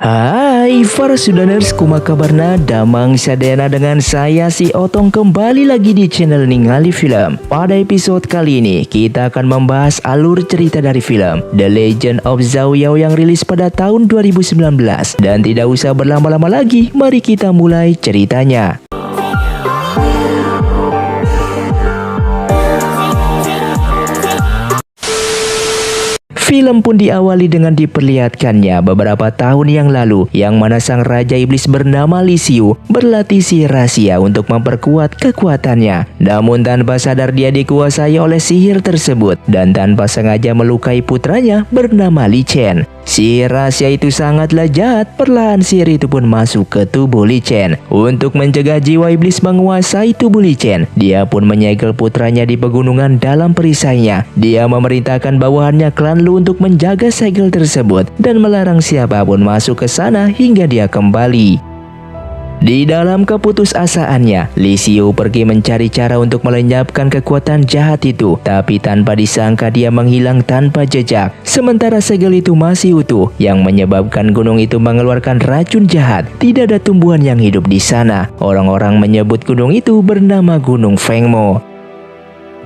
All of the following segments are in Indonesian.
Hai para sudaners, kumaha kabarna? Damang sadayana dengan saya si Otong kembali lagi di channel Ningali Film. Pada episode kali ini kita akan membahas alur cerita dari film The Legend of Zhao Yao yang rilis pada tahun 2019. Dan tidak usah berlama-lama lagi, mari kita mulai ceritanya. Film pun diawali dengan diperlihatkannya beberapa tahun yang lalu, yang mana sang Raja Iblis bernama Li Xiu berlatih sihir rahasia untuk memperkuat kekuatannya. Namun tanpa sadar dia dikuasai oleh sihir tersebut dan tanpa sengaja melukai putranya bernama Li Chen. Sihir rahasia itu sangatlah jahat. Perlahan sihir itu pun masuk ke tubuh Li Chen. Untuk mencegah jiwa iblis menguasai tubuh Li Chen, dia pun menyegel putranya di pegunungan dalam perisainya. Dia memerintahkan bawahannya klan Lu untuk menjaga segel tersebut dan melarang siapapun masuk ke sana hingga dia kembali. Di dalam keputusasaannya, Li Xiu pergi mencari cara untuk melenyapkan kekuatan jahat itu, tapi tanpa disangka dia menghilang tanpa jejak. Sementara segel itu masih utuh, yang menyebabkan gunung itu mengeluarkan racun jahat. Tidak ada tumbuhan yang hidup di sana. Orang-orang menyebut gunung itu bernama Gunung Fengmo.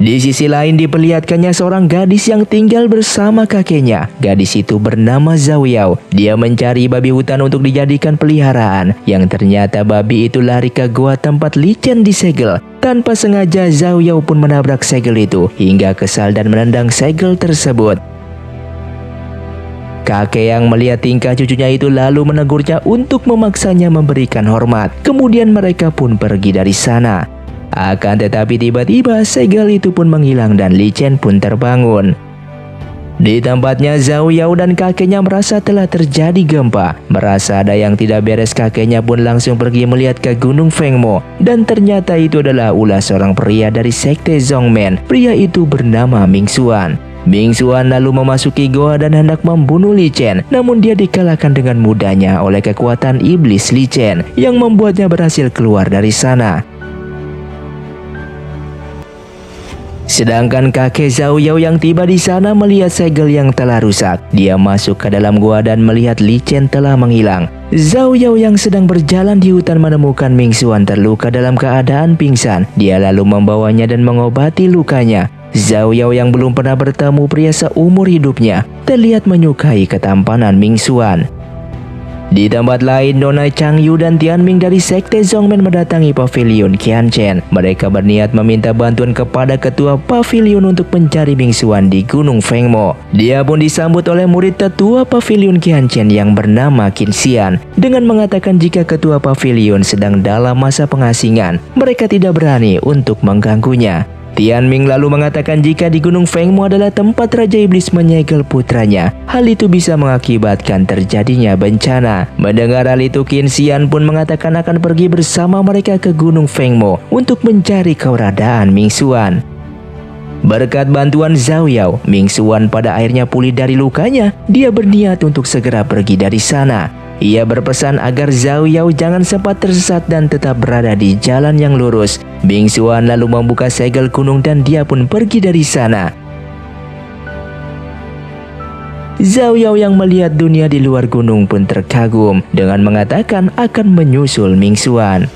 Di sisi lain diperlihatkannya seorang gadis yang tinggal bersama kakeknya. Gadis itu bernama Zhao Yao. Dia mencari babi hutan untuk dijadikan peliharaan, yang ternyata babi itu lari ke gua tempat Li Chen disegel. Tanpa sengaja Zhao Yao pun menabrak segel itu hingga kesal dan menendang segel tersebut. Kakek yang melihat tingkah cucunya itu lalu menegurnya untuk memaksanya memberikan hormat. Kemudian mereka pun pergi dari sana. Akan tetapi tiba-tiba segel itu pun menghilang dan Li Chen pun terbangun. Di tempatnya Zhao Yao dan kakeknya merasa telah terjadi gempa. Merasa ada yang tidak beres, kakeknya pun langsung pergi melihat ke Gunung Fengmo. Dan ternyata itu adalah ulah seorang pria dari sekte Zhongmen. Pria itu bernama Ming Xuan. Ming Xuan lalu memasuki goa dan hendak membunuh Li Chen. Namun dia dikalahkan dengan mudahnya oleh kekuatan iblis Li Chen yang membuatnya berhasil keluar dari sana. Sedangkan kakek Zhao Yao yang tiba di sana melihat segel yang telah rusak. Dia masuk ke dalam gua dan melihat Li Chen telah menghilang. Zhao Yao yang sedang berjalan di hutan menemukan Ming Xuan terluka dalam keadaan pingsan. Dia lalu membawanya dan mengobati lukanya. Zhao Yao yang belum pernah bertemu pria seumur hidupnya terlihat menyukai ketampanan Ming Xuan. Di tempat lain, Nona Chang Yu dan Tian Ming dari sekte Zhongmen mendatangi pavilion Qianchen. Mereka berniat meminta bantuan kepada ketua pavilion untuk mencari Ming Xuan di Gunung Fengmo. Dia pun disambut oleh murid tetua pavilion Qianchen yang bernama Qin Xian dengan mengatakan jika ketua pavilion sedang dalam masa pengasingan, mereka tidak berani untuk mengganggunya. Tian Ming lalu mengatakan jika di Gunung Fengmo adalah tempat Raja Iblis menyegel putranya. Hal itu bisa mengakibatkan terjadinya bencana. Mendengar hal itu, Qin Xian pun mengatakan akan pergi bersama mereka ke Gunung Fengmo untuk mencari keberadaan Ming Xuan. Berkat bantuan Zhao Yao, Ming Xuan pada akhirnya pulih dari lukanya. Dia berniat untuk segera pergi dari sana. Ia berpesan agar Zhao Yao jangan sempat tersesat dan tetap berada di jalan yang lurus. Ming Xuan lalu membuka segel gunung dan dia pun pergi dari sana. Zhao Yao yang melihat dunia di luar gunung pun terkagum dengan mengatakan akan menyusul Ming Xuan.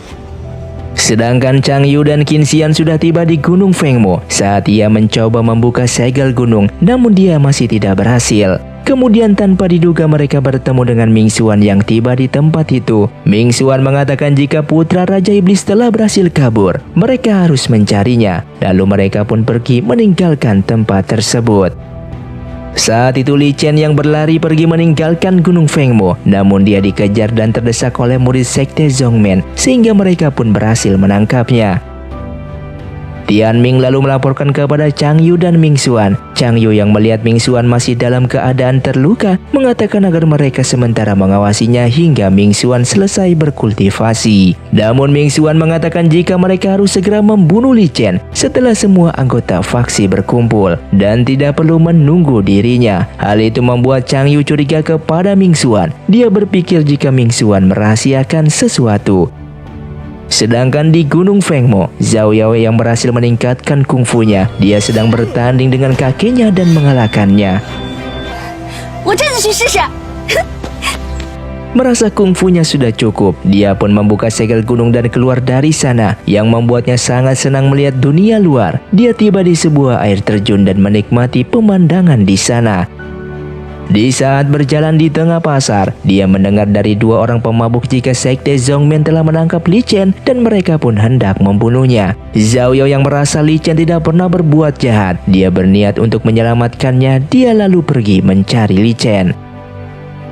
Sedangkan Chang Yu dan Qin Xian sudah tiba di Gunung Fengmo saat ia mencoba membuka segel gunung, namun dia masih tidak berhasil. Kemudian tanpa diduga mereka bertemu dengan Ming Xuan yang tiba di tempat itu. Ming Xuan mengatakan jika putra Raja Iblis telah berhasil kabur, mereka harus mencarinya. Lalu mereka pun pergi meninggalkan tempat tersebut. Saat itu Li Chen yang berlari pergi meninggalkan Gunung Fengmo, namun dia dikejar dan terdesak oleh murid sekte Zhongmen sehingga mereka pun berhasil menangkapnya. Tian Ming lalu melaporkan kepada Chang Yu dan Ming Xuan. Chang Yu yang melihat Ming Xuan masih dalam keadaan terluka mengatakan agar mereka sementara mengawasinya hingga Ming Xuan selesai berkultivasi. Namun Ming Xuan mengatakan jika mereka harus segera membunuh Li Chen setelah semua anggota faksi berkumpul dan tidak perlu menunggu dirinya. Hal itu membuat Chang Yu curiga kepada Ming Xuan. Dia berpikir jika Ming Xuan merahasiakan sesuatu. Sedangkan di Gunung Fengmo, Zhao Yao yang berhasil meningkatkan kungfunya. Dia sedang bertanding dengan kakeknya dan mengalahkannya. Merasa kungfunya sudah cukup, dia pun membuka segel gunung dan keluar dari sana, yang membuatnya sangat senang melihat dunia luar. Dia tiba di sebuah air terjun dan menikmati pemandangan di sana. Di saat berjalan di tengah pasar, dia mendengar dari dua orang pemabuk jika Sekte Zhongmen telah menangkap Li Chen dan mereka pun hendak membunuhnya. Zhao Yao yang merasa Li Chen tidak pernah berbuat jahat, dia berniat untuk menyelamatkannya. Dia lalu pergi mencari Li Chen.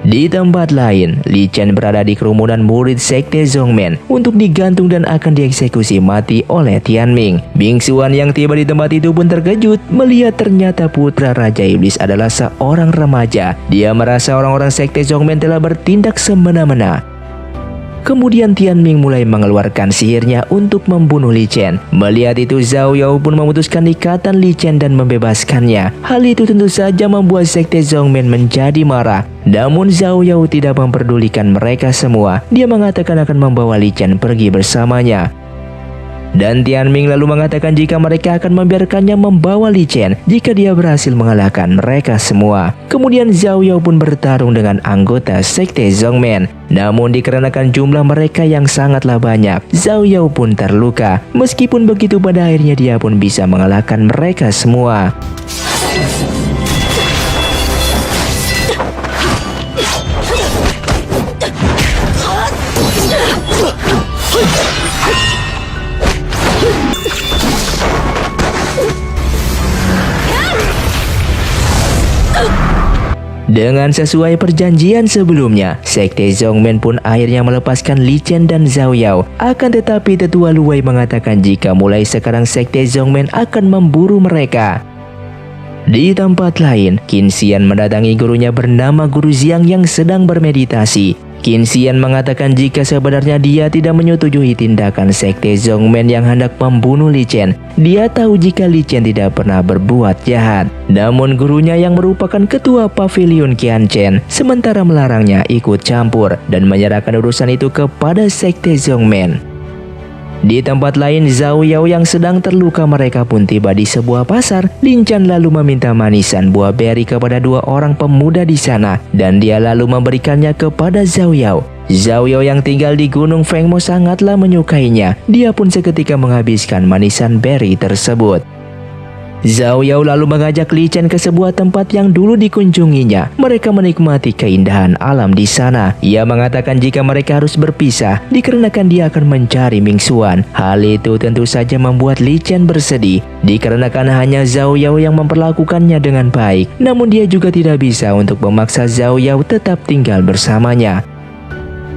Di tempat lain, Li Chen berada di kerumunan murid Sekte Zhongmen untuk digantung dan akan dieksekusi mati oleh Tianming. Bing Xuan yang tiba di tempat itu pun terkejut melihat ternyata putra Raja Iblis adalah seorang remaja. Dia merasa orang-orang Sekte Zhongmen telah bertindak semena-mena. Kemudian Tianming mulai mengeluarkan sihirnya untuk membunuh Li Chen. Melihat itu, Zhao Yao pun memutuskan ikatan Li Chen dan membebaskannya. Hal itu tentu saja membuat Sekte Zhongmen menjadi marah. Namun Zhao Yao tidak memperdulikan mereka semua. Dia mengatakan akan membawa Li Chen pergi bersamanya. Dan Tianming lalu mengatakan jika mereka akan membiarkannya membawa Li Chen jika dia berhasil mengalahkan mereka semua. Kemudian Zhao Yao pun bertarung dengan anggota Sekte Zhongmen. Namun dikarenakan jumlah mereka yang sangatlah banyak, Zhao Yao pun terluka. Meskipun begitu, pada akhirnya dia pun bisa mengalahkan mereka semua. Dengan sesuai perjanjian sebelumnya, Sekte Zhongmen pun akhirnya melepaskan Li Chen dan Zhao Yao. Akan tetapi Tetua Luwei mengatakan jika mulai sekarang Sekte Zhongmen akan memburu mereka. Di tempat lain, Qin Xian mendatangi gurunya bernama Guru Xiang yang sedang bermeditasi. Qin Xian mengatakan jika sebenarnya dia tidak menyetujui tindakan Sekte Zhongmen yang hendak membunuh Li Chen. Dia tahu jika Li Chen tidak pernah berbuat jahat. Namun gurunya yang merupakan ketua pavilion Qianchen sementara melarangnya ikut campur dan menyerahkan urusan itu kepada Sekte Zhongmen. Di tempat lain, Zhao Yao yang sedang terluka mereka pun tiba di sebuah pasar. Lin Chan lalu meminta manisan buah beri kepada dua orang pemuda di sana dan dia lalu memberikannya kepada Zhao Yao. Zhao Yao yang tinggal di Gunung Fengmo sangatlah menyukainya. Dia pun seketika menghabiskan manisan beri tersebut. Zhao Yao lalu mengajak Li Chen ke sebuah tempat yang dulu dikunjunginya. Mereka menikmati keindahan alam di sana. Ia mengatakan jika mereka harus berpisah dikarenakan dia akan mencari Ming Xuan. Hal itu tentu saja membuat Li Chen bersedih dikarenakan hanya Zhao Yao yang memperlakukannya dengan baik. Namun dia juga tidak bisa untuk memaksa Zhao Yao tetap tinggal bersamanya.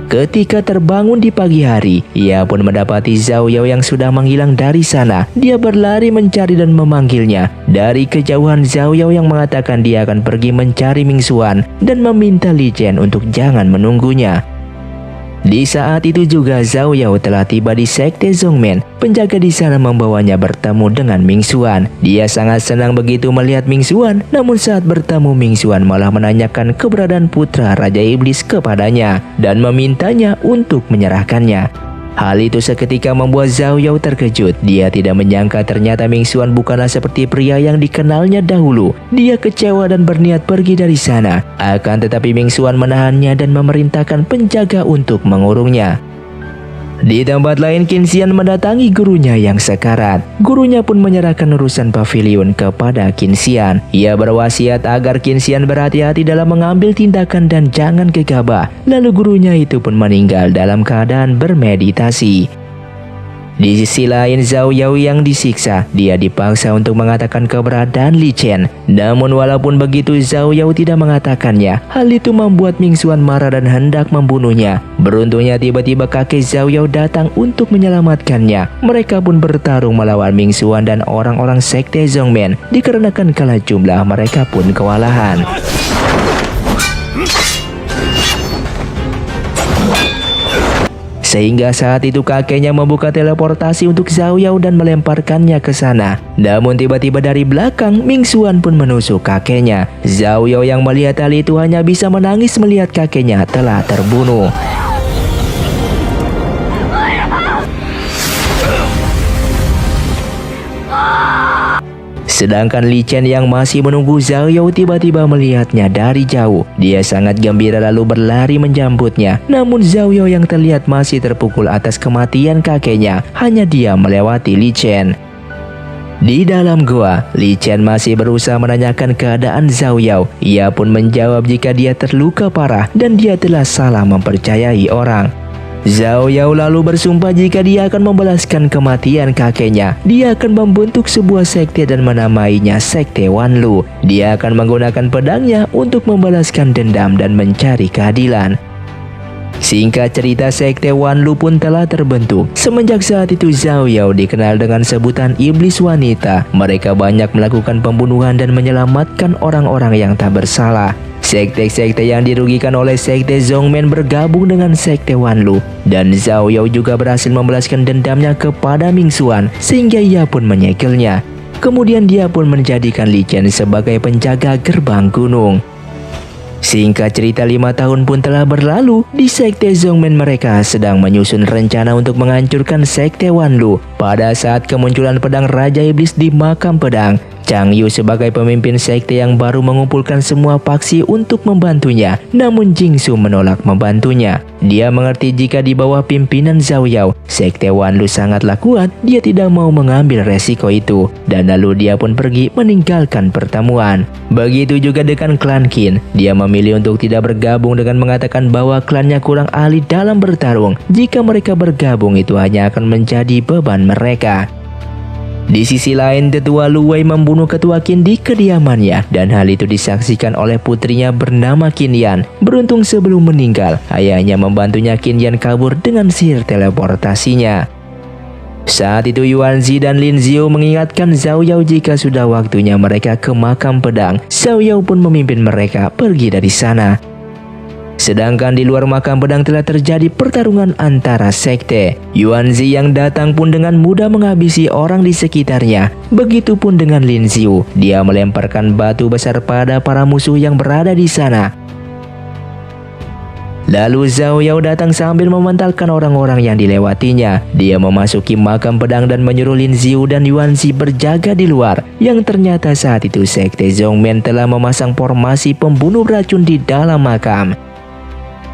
Ketika terbangun di pagi hari, ia pun mendapati Zhao Yao yang sudah menghilang dari sana. Dia berlari mencari dan memanggilnya. Dari kejauhan, Zhao Yao yang mengatakan dia akan pergi mencari Ming Xuan dan meminta Li Chen untuk jangan menunggunya. Di saat itu juga Zhao Yao telah tiba di Sekte Zhongmen. Penjaga di sana membawanya bertemu dengan Ming Xuan. Dia sangat senang begitu melihat Ming Xuan. Namun saat bertemu, Ming Xuan malah menanyakan keberadaan putra Raja Iblis kepadanya dan memintanya untuk menyerahkannya. Hal itu seketika membuat Zhao Yao terkejut. Dia tidak menyangka ternyata Ming Xuan bukanlah seperti pria yang dikenalnya dahulu. Dia kecewa dan berniat pergi dari sana. Akan tetapi Ming Xuan menahannya dan memerintahkan penjaga untuk mengurungnya. Di tempat lain, Qin Xian mendatangi gurunya yang sekarat. Gurunya pun menyerahkan urusan pavilion kepada Qin Xian. Ia berwasiat agar Qin Xian berhati-hati dalam mengambil tindakan dan jangan gegabah. Lalu gurunya itu pun meninggal dalam keadaan bermeditasi. Di sisi lain, Zhao Yao yang disiksa, dia dipaksa untuk mengatakan keberadaan Li Chen. Namun walaupun begitu, Zhao Yao tidak mengatakannya. Hal itu membuat Ming Xuan marah dan hendak membunuhnya. Beruntungnya tiba-tiba kakek Zhao Yao datang untuk menyelamatkannya. Mereka pun bertarung melawan Ming Xuan dan orang-orang Sekte Zhongmen. Dikarenakan kalah jumlah, mereka pun kewalahan. Sehingga saat itu kakeknya membuka teleportasi untuk Zhao Yao dan melemparkannya ke sana. Namun tiba-tiba dari belakang, Ming Xuan pun menusuk kakeknya. Zhao Yao yang melihat hal itu hanya bisa menangis melihat kakeknya telah terbunuh. Sedangkan Li Chen yang masih menunggu Zhao Yao tiba-tiba melihatnya dari jauh. Dia sangat gembira lalu berlari menjemputnya. Namun Zhao Yao yang terlihat masih terpukul atas kematian kakeknya, hanya dia melewati Li Chen. Di dalam gua, Li Chen masih berusaha menanyakan keadaan Zhao Yao. Ia pun menjawab jika dia terluka parah dan dia telah salah mempercayai orang. Zhao Yao lalu bersumpah jika dia akan membalaskan kematian kakeknya. Dia akan membentuk sebuah sekte dan menamainya Sekte Wanlu. Dia akan menggunakan pedangnya untuk membalaskan dendam dan mencari keadilan. Singkat cerita, Sekte Wanlu pun telah terbentuk. Semenjak saat itu Zhao Yao dikenal dengan sebutan Iblis Wanita. Mereka banyak melakukan pembunuhan dan menyelamatkan orang-orang yang tak bersalah. Sekte-sekte yang dirugikan oleh Sekte Zhongmen bergabung dengan Sekte Wanlu. Dan Zhao Yao juga berhasil membalaskan dendamnya kepada Ming Xuan sehingga ia pun menyekelnya. Kemudian dia pun menjadikan Li Chen sebagai penjaga gerbang gunung. Singkat cerita, 5 tahun pun telah berlalu. Di Sekte Zhongmen mereka sedang menyusun rencana untuk menghancurkan Sekte Wanlu. Pada saat kemunculan pedang Raja Iblis di makam pedang, Chang Yu sebagai pemimpin sekte yang baru mengumpulkan semua faksi untuk membantunya. Namun Jingsu menolak membantunya. Dia mengerti jika di bawah pimpinan Zhao Yao, Sekte Wanlu sangatlah kuat. Dia tidak mau mengambil resiko itu. Dan lalu dia pun pergi meninggalkan pertemuan. Begitu juga dengan klan Qin. Dia memilih untuk tidak bergabung dengan mengatakan bahwa klannya kurang ahli dalam bertarung. Jika mereka bergabung itu hanya akan menjadi beban mereka. Di sisi lain, tetua Lu Wei membunuh ketua Qin di kediamannya dan hal itu disaksikan oleh putrinya bernama Qin Yan. Beruntung sebelum meninggal, ayahnya membantunya Qin Yan kabur dengan sihir teleportasinya. Saat itu Yuanzi dan Lin Xiu mengingatkan Zhao Yao jika sudah waktunya mereka ke makam pedang. Zhao Yao pun memimpin mereka pergi dari sana. Sedangkan di luar makam pedang telah terjadi pertarungan antara sekte. Yuanzi yang datang pun dengan mudah menghabisi orang di sekitarnya. Begitupun dengan Lin Xiu. Dia melemparkan batu besar pada para musuh yang berada di sana. Lalu Zhao Yao datang sambil mementalkan orang-orang yang dilewatinya. Dia memasuki makam pedang dan menyuruh Lin Xiu dan Yuanzi berjaga di luar. Yang ternyata saat itu Sekte Zhongmen telah memasang formasi pembunuh beracun di dalam makam.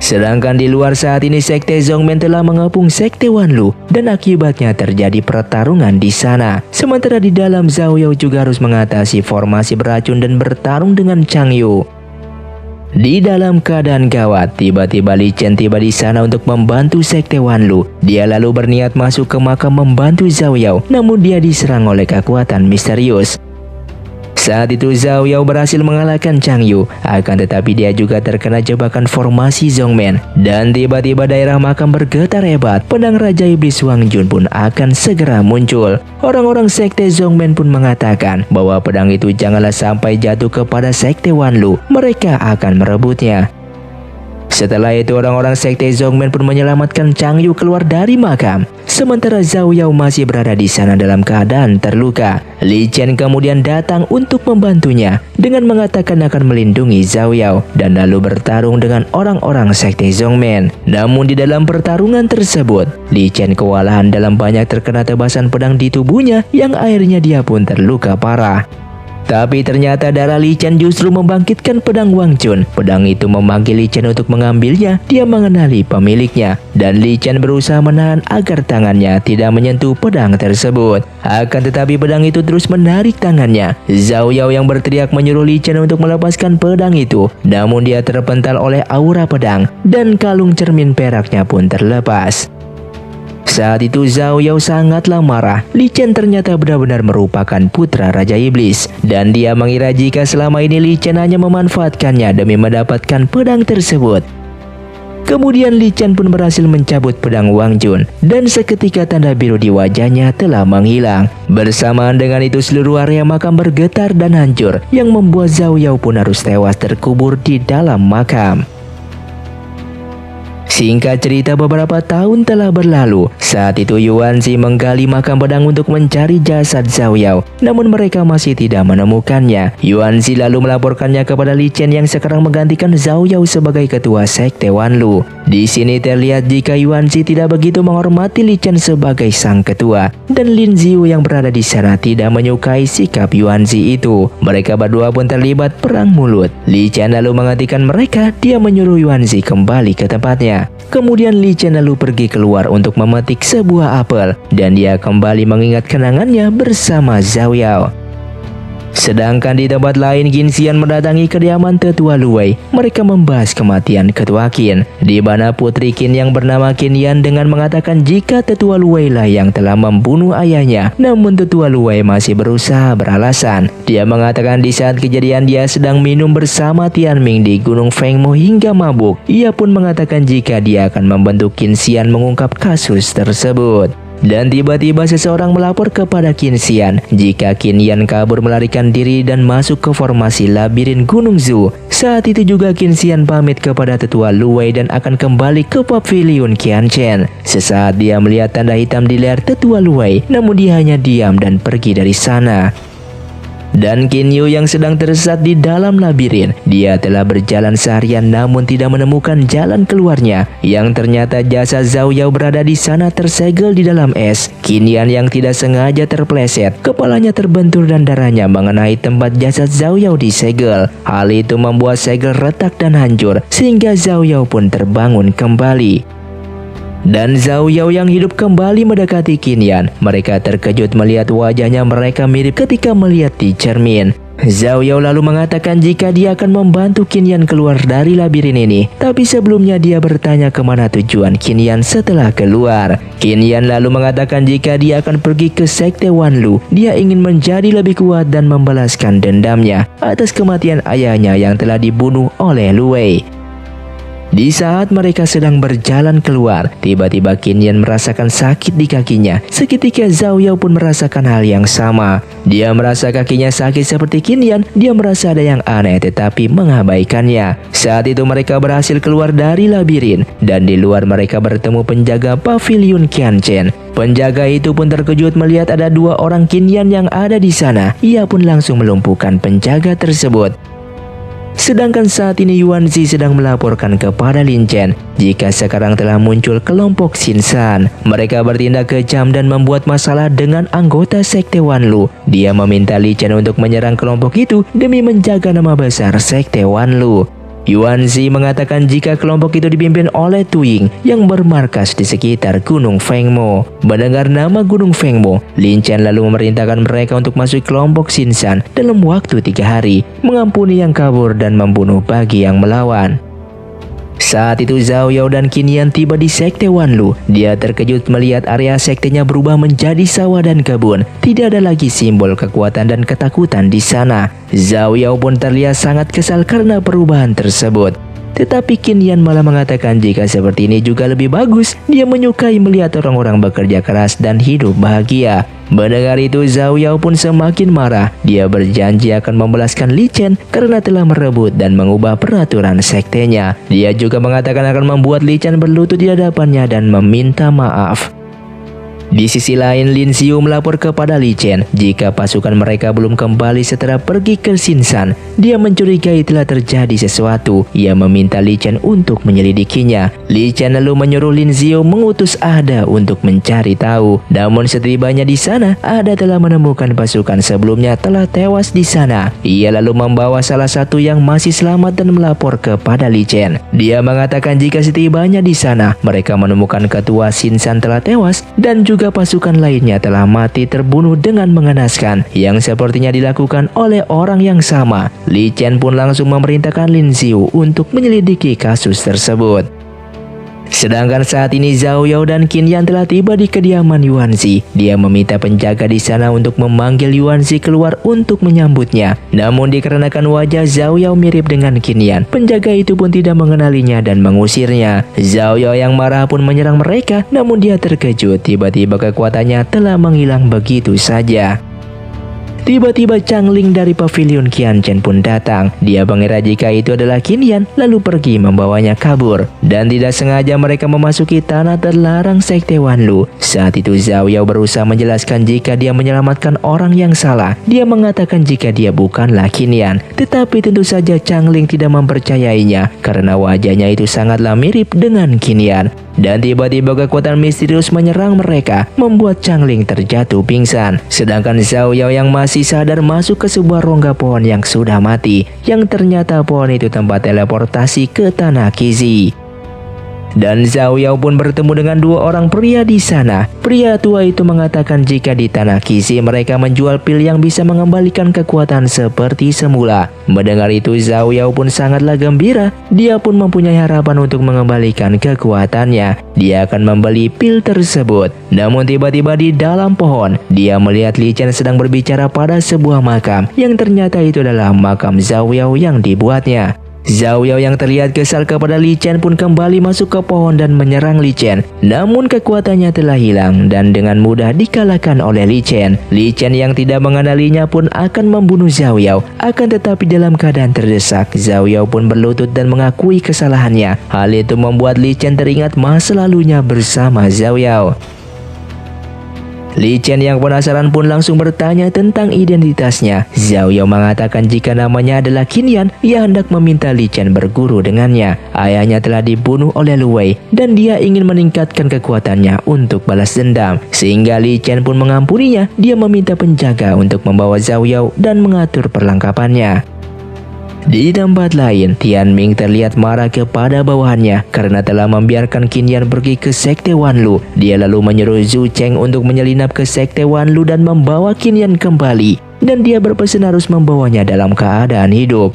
Sedangkan di luar saat ini Sekte Zhongmen telah mengepung Sekte Wanlu dan akibatnya terjadi pertarungan di sana. Sementara di dalam Zhao Yao juga harus mengatasi formasi beracun dan bertarung dengan Chang Yu. Di dalam keadaan gawat, tiba-tiba Li Chen tiba di sana untuk membantu Sekte Wanlu. Dia lalu berniat masuk ke makam membantu Zhao Yao, namun dia diserang oleh kekuatan misterius. Saat itu Zhao Yao berhasil mengalahkan Chang Yu, akan tetapi dia juga terkena jebakan formasi Zhongmen. Dan tiba-tiba daerah makam bergetar hebat, pedang Raja Iblis Wang Jun pun akan segera muncul. Orang-orang Sekte Zhongmen pun mengatakan bahwa pedang itu janganlah sampai jatuh kepada Sekte Wanlu, mereka akan merebutnya. Setelah itu orang-orang Sekte Zhongmen pun menyelamatkan Chang Yu keluar dari makam. Sementara Zhao Yao masih berada di sana dalam keadaan terluka. Li Chen kemudian datang untuk membantunya dengan mengatakan akan melindungi Zhao Yao dan lalu bertarung dengan orang-orang Sekte Zhongmen. Namun di dalam pertarungan tersebut, Li Chen kewalahan dalam banyak terkena tebasan pedang di tubuhnya yang akhirnya dia pun terluka parah. Tapi ternyata darah Li Chen justru membangkitkan pedang Wang Jun. Pedang itu memanggil Li Chen untuk mengambilnya. Dia mengenali pemiliknya. Dan Li Chen berusaha menahan agar tangannya tidak menyentuh pedang tersebut. Akan tetapi pedang itu terus menarik tangannya. Zhao Yao yang berteriak menyuruh Li Chen untuk melepaskan pedang itu. Namun dia terpental oleh aura pedang. Dan kalung cermin peraknya pun terlepas. Saat itu Zhao Yao sangatlah marah. Li Chen ternyata benar-benar merupakan putra Raja Iblis. Dan dia mengira jika selama ini Li Chen hanya memanfaatkannya demi mendapatkan pedang tersebut. Kemudian Li Chen pun berhasil mencabut pedang Wang Jun. Dan seketika tanda biru di wajahnya telah menghilang. Bersamaan dengan itu seluruh area makam bergetar dan hancur. Yang membuat Zhao Yao pun harus tewas terkubur di dalam makam. Singkat cerita, beberapa tahun telah berlalu. Saat itu Yuanzi menggali makam pedang untuk mencari jasad Zhao Yao. Namun mereka masih tidak menemukannya. Yuanzi lalu melaporkannya kepada Li Chen yang sekarang menggantikan Zhao Yao sebagai ketua Sekte Wanlu. Di sini terlihat jika Yuanzi tidak begitu menghormati Li Chen sebagai sang ketua, dan Lin Ziyu yang berada di sana tidak menyukai sikap Yuanzi itu. Mereka berdua pun terlibat perang mulut. Li Chen lalu menghentikan mereka. Dia menyuruh Yuanzi kembali ke tempatnya. Kemudian Li Chen lalu pergi keluar untuk memetik sebuah apel, dan dia kembali mengingat kenangannya bersama Zhao Yao. Sedangkan di tempat lain, Qin Xian mendatangi kediaman tetua Luwei. Mereka membahas kematian ketua Qin, di mana putri Qin yang bernama Qin Yan dengan mengatakan jika tetua Luwei lah yang telah membunuh ayahnya. Namun tetua Luwei masih berusaha beralasan. Dia mengatakan di saat kejadian dia sedang minum bersama Tianming di Gunung Fengmo hingga mabuk. Ia pun mengatakan jika dia akan membantu Qin Xian mengungkap kasus tersebut. Dan tiba-tiba seseorang melapor kepada Qin Xian jika Qin Yan kabur melarikan diri dan masuk ke formasi labirin Gunung Zhu. Saat itu juga Qin Xian pamit kepada tetua Luwei dan akan kembali ke pavilion Qianchen. Sesaat dia melihat tanda hitam di leher tetua Luwei, namun dia hanya diam dan pergi dari sana. Dan Qin Yu yang sedang tersesat di dalam labirin. Dia telah berjalan seharian namun tidak menemukan jalan keluarnya. Yang ternyata jasad Zhao Yao berada di sana tersegel di dalam es. Qin Yan yang tidak sengaja terpleset, kepalanya terbentur dan darahnya mengenai tempat jasad Zhao Yao disegel. Hal itu membuat segel retak dan hancur sehingga Zhao Yao pun terbangun kembali. Dan Zhao Yao yang hidup kembali mendekati Qin Yan. Mereka terkejut melihat wajahnya mereka mirip ketika melihat di cermin. Zhao Yao lalu mengatakan jika dia akan membantu Qin Yan keluar dari labirin ini. Tapi sebelumnya dia bertanya kemana tujuan Qin Yan setelah keluar. Qin Yan lalu mengatakan jika dia akan pergi ke sekte Wanlu. Dia ingin menjadi lebih kuat dan membalaskan dendamnya atas kematian ayahnya yang telah dibunuh oleh Luwei. Di saat mereka sedang berjalan keluar, tiba-tiba Qin Yan merasakan sakit di kakinya. Seketika Zhao Yao pun merasakan hal yang sama. Dia merasa kakinya sakit seperti Qin Yan. Dia merasa ada yang aneh tetapi mengabaikannya. Saat itu mereka berhasil keluar dari labirin, dan di luar mereka bertemu penjaga pavilion Qianchen. Penjaga itu pun terkejut melihat ada dua orang Qin Yan yang ada di sana. Ia pun langsung melumpuhkan penjaga tersebut. Sedangkan saat ini Yuanzi sedang melaporkan kepada Lin Chen jika sekarang telah muncul kelompok Xinsan. Mereka bertindak kejam dan membuat masalah dengan anggota sekte Wanlu. Dia meminta Li Chen untuk menyerang kelompok itu demi menjaga nama besar sekte Wanlu. Yuanzi mengatakan jika kelompok itu dipimpin oleh Tuying yang bermarkas di sekitar Gunung Fengmo. Mendengar nama Gunung Fengmo, Lin Chen lalu memerintahkan mereka untuk masuk kelompok Xinsan dalam waktu 3 hari, mengampuni yang kabur dan membunuh bagi yang melawan. Saat itu Zhao Yao dan Qin Yan tiba di sekte Wanlu. Dia terkejut melihat area sektenya berubah menjadi sawah dan kebun. Tidak ada lagi simbol kekuatan dan ketakutan di sana. Zhao Yao pun terlihat sangat kesal karena perubahan tersebut. Tetapi Qin Yan malah mengatakan jika seperti ini juga lebih bagus. Dia menyukai melihat orang-orang bekerja keras dan hidup bahagia. Mendengar itu Zhao Yao pun semakin marah. Dia berjanji akan membalaskan Li Chen karena telah merebut dan mengubah peraturan sektenya. Dia juga mengatakan akan membuat Li Chen berlutut di hadapannya dan meminta maaf. Di sisi lain, Lin Xiu melapor kepada Li Chen jika pasukan mereka belum kembali setelah pergi ke Xinsan. Dia mencurigai telah terjadi sesuatu. Ia meminta Li Chen untuk menyelidikinya. Li Chen lalu menyuruh Lin Xiu mengutus Ada untuk mencari tahu. Namun setibanya di sana, Ada telah menemukan pasukan sebelumnya telah tewas di sana. Ia lalu membawa salah satu yang masih selamat dan melapor kepada Li Chen. Dia mengatakan jika setibanya di sana, mereka menemukan ketua Xinsan telah tewas dan juga pasukan lainnya telah mati terbunuh dengan mengenaskan yang sepertinya dilakukan oleh orang yang sama. Li Chen pun langsung memerintahkan Lin Xiu untuk menyelidiki kasus tersebut. Sedangkan saat ini Zhao Yao dan Qin Yan telah tiba di kediaman Yuanzi. Dia meminta penjaga di sana untuk memanggil Yuanzi keluar untuk menyambutnya. Namun dikarenakan wajah Zhao Yao mirip dengan Qin Yan, penjaga itu pun tidak mengenalinya dan mengusirnya. Zhao Yao yang marah pun menyerang mereka, namun dia terkejut tiba-tiba kekuatannya telah menghilang begitu saja. Tiba-tiba Changling dari pavilion Qianchen pun datang. Dia mengira jika itu adalah Qin Yan, lalu pergi membawanya kabur. Dan tidak sengaja mereka memasuki tanah terlarang Sekte Wanlu. Saat itu Zhao Yao berusaha menjelaskan jika dia menyelamatkan orang yang salah. Dia mengatakan jika dia bukanlah Qin Yan. Tetapi tentu saja Changling tidak mempercayainya karena wajahnya itu sangatlah mirip dengan Qin Yan. Dan tiba-tiba kekuatan misterius menyerang mereka, membuat Changling terjatuh pingsan. Sedangkan Zhao Yao yang masih sadar masuk ke sebuah rongga pohon yang sudah mati, yang ternyata pohon itu tempat teleportasi ke tanah Qizi. Dan Zhao Yao pun bertemu dengan dua orang pria di sana. Pria tua itu mengatakan jika di tanah Qizi mereka menjual pil yang bisa mengembalikan kekuatan seperti semula. Mendengar itu Zhao Yao pun sangatlah gembira. Dia pun mempunyai harapan untuk mengembalikan kekuatannya. Dia akan membeli pil tersebut. Namun tiba-tiba di dalam pohon, dia melihat Li Chen sedang berbicara pada sebuah makam, yang ternyata itu adalah makam Zhao Yao yang dibuatnya. Zhao Yao yang terlihat kesal kepada Li Chen pun kembali masuk ke pohon dan menyerang Li Chen. Namun kekuatannya telah hilang dan dengan mudah dikalahkan oleh Li Chen. Li Chen yang tidak mengenalinya pun akan membunuh Zhao Yao. Akan tetapi dalam keadaan terdesak, Zhao Yao pun berlutut dan mengakui kesalahannya. Hal itu membuat Li Chen teringat masa lalunya bersama Zhao Yao. Li Chen yang penasaran pun langsung bertanya tentang identitasnya. Zhao Yao mengatakan jika namanya adalah Qin Yan. Ia hendak meminta Li Chen berguru dengannya. Ayahnya telah dibunuh oleh Lu Wei dan dia ingin meningkatkan kekuatannya untuk balas dendam. Sehingga Li Chen pun mengampuninya. Dia meminta penjaga untuk membawa Zhao Yao dan mengatur perlengkapannya. Di tempat lain, Tian Ming terlihat marah kepada bawahannya karena telah membiarkan Qin Yan pergi ke Sekte Wanlu. Dia lalu menyuruh Zhu Cheng untuk menyelinap ke Sekte Wanlu dan membawa Qin Yan kembali. Dan dia berpesan harus membawanya dalam keadaan hidup.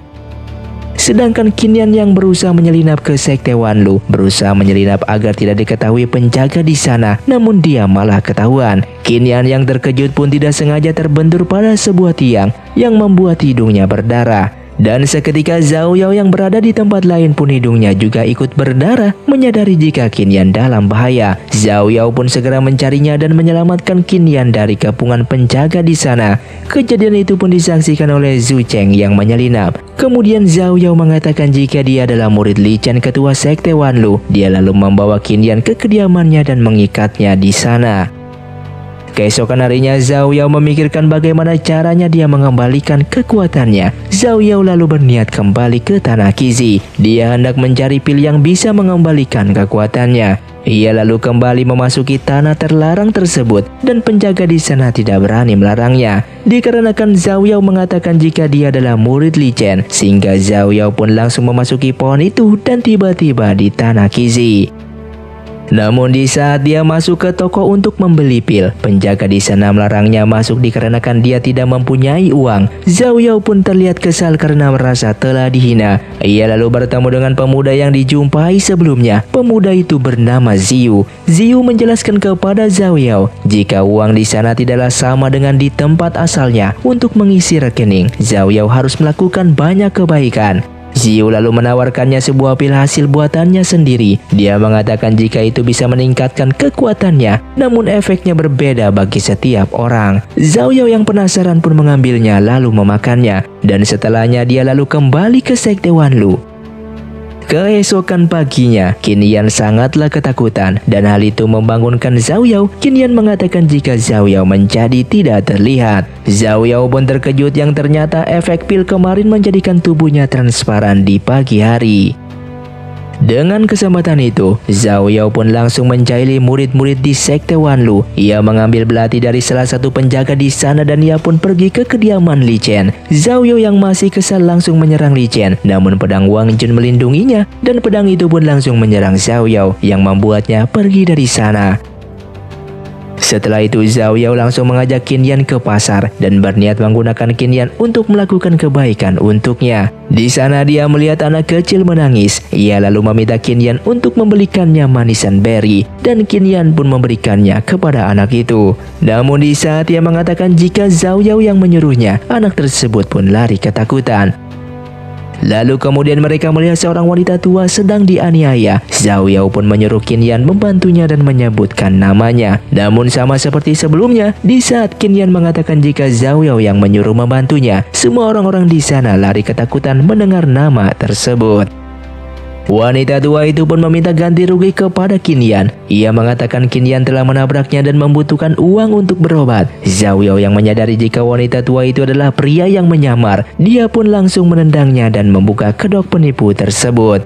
Sedangkan Qin Yan yang berusaha menyelinap ke Sekte Wanlu, berusaha menyelinap agar tidak diketahui penjaga di sana, namun dia malah ketahuan. Qin Yan yang terkejut pun tidak sengaja terbentur pada sebuah tiang yang membuat hidungnya berdarah. Dan seketika Zhao Yao yang berada di tempat lain pun hidungnya juga ikut berdarah. Menyadari jika Qin Yan dalam bahaya, Zhao Yao pun segera mencarinya dan menyelamatkan Qin Yan dari kepungan penjaga di sana. Kejadian itu pun disaksikan oleh Zhu Cheng yang menyelinap. Kemudian Zhao Yao mengatakan jika dia adalah murid Li Chen, ketua Sekte Wanlu. Dia lalu membawa Qin Yan ke kediamannya dan mengikatnya di sana. Keesokan harinya Zhao Yao memikirkan bagaimana caranya dia mengembalikan kekuatannya. Zhao Yao lalu berniat kembali ke tanah Qizi. Dia hendak mencari pil yang bisa mengembalikan kekuatannya. Ia lalu kembali memasuki tanah terlarang tersebut dan penjaga di sana tidak berani melarangnya. Dikarenakan Zhao Yao mengatakan jika dia adalah murid Li Chen, sehingga Zhao Yao pun langsung memasuki pohon itu dan tiba-tiba di tanah Qizi. Namun di saat dia masuk ke toko untuk membeli pil, penjaga di sana melarangnya masuk dikarenakan dia tidak mempunyai uang. Zhao Yao pun terlihat kesal karena merasa telah dihina. Ia lalu bertemu dengan pemuda yang dijumpai sebelumnya. Pemuda itu bernama Ziyu. Ziyu menjelaskan kepada Zhao Yao jika uang di sana tidaklah sama dengan di tempat asalnya. Untuk mengisi rekening, Zhao Yao harus melakukan banyak kebaikan. Ziyu lalu menawarkannya sebuah pil hasil buatannya sendiri. Dia mengatakan jika itu bisa meningkatkan kekuatannya, namun efeknya berbeda bagi setiap orang. Zhao Yao yang penasaran pun mengambilnya lalu memakannya. Dan setelahnya dia lalu kembali ke Sekte Wanlu. Keesokan paginya, Qin Yan sangatlah ketakutan dan hal itu membangunkan Zhao Yao. Qin Yan mengatakan jika Zhao Yao menjadi tidak terlihat. Zhao Yao pun terkejut yang ternyata efek pil kemarin menjadikan tubuhnya transparan di pagi hari. Dengan kesempatan itu, Zhao Yao pun langsung menjahili murid-murid di Sekte Wanlu. Ia mengambil belati dari salah satu penjaga di sana dan ia pun pergi ke kediaman Li Chen. Zhao Yao yang masih kesal langsung menyerang Li Chen, namun pedang Wang Jun melindunginya dan pedang itu pun langsung menyerang Zhao Yao yang membuatnya pergi dari sana. Setelah itu Zhao Yao langsung mengajak Qin Yan ke pasar dan berniat menggunakan Qin Yan untuk melakukan kebaikan untuknya. Di sana dia melihat anak kecil menangis. Ia lalu meminta Qin Yan untuk membelikannya manisan berry dan Qin Yan pun memberikannya kepada anak itu. Namun di saat ia mengatakan jika Zhao Yao yang menyuruhnya, anak tersebut pun lari ketakutan. Lalu kemudian mereka melihat seorang wanita tua sedang dianiaya. Zhao Yao pun menyuruh Qin Yan membantunya dan menyebutkan namanya. Namun sama seperti sebelumnya, di saat Qin Yan mengatakan jika Zhao Yao yang menyuruh membantunya, semua orang-orang di sana lari ketakutan mendengar nama tersebut. Wanita tua itu pun meminta ganti rugi kepada Qin Yan. Ia mengatakan Qin Yan telah menabraknya dan membutuhkan uang untuk berobat. Zhao Yao yang menyadari jika wanita tua itu adalah pria yang menyamar, dia pun langsung menendangnya dan membuka kedok penipu tersebut.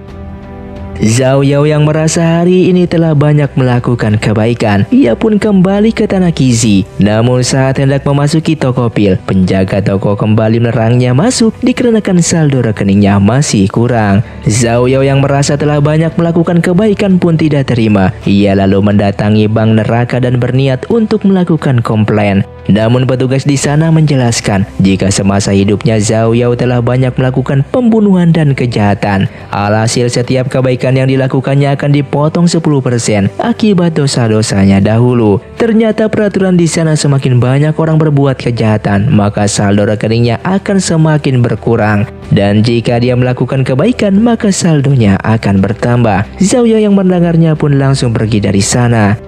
Zhao Yao yang merasa hari ini telah banyak melakukan kebaikan, ia pun kembali ke tanah Qizi. Namun saat hendak memasuki toko pil, penjaga toko kembali menerangnya masuk dikarenakan saldo rekeningnya masih kurang. Zhao Yao yang merasa telah banyak melakukan kebaikan pun tidak terima. Ia lalu mendatangi bank neraka dan berniat untuk melakukan komplain. Namun petugas di sana menjelaskan jika semasa hidupnya Zhao Yao telah banyak melakukan pembunuhan dan kejahatan. Alhasil setiap kebaikan yang dilakukannya akan dipotong 10% akibat dosa-dosanya dahulu. Ternyata peraturan di sana semakin banyak orang berbuat kejahatan, maka saldo rekeningnya akan semakin berkurang. Dan jika dia melakukan kebaikan, maka saldonya akan bertambah. Zhao Yao yang mendengarnya pun langsung pergi dari sana.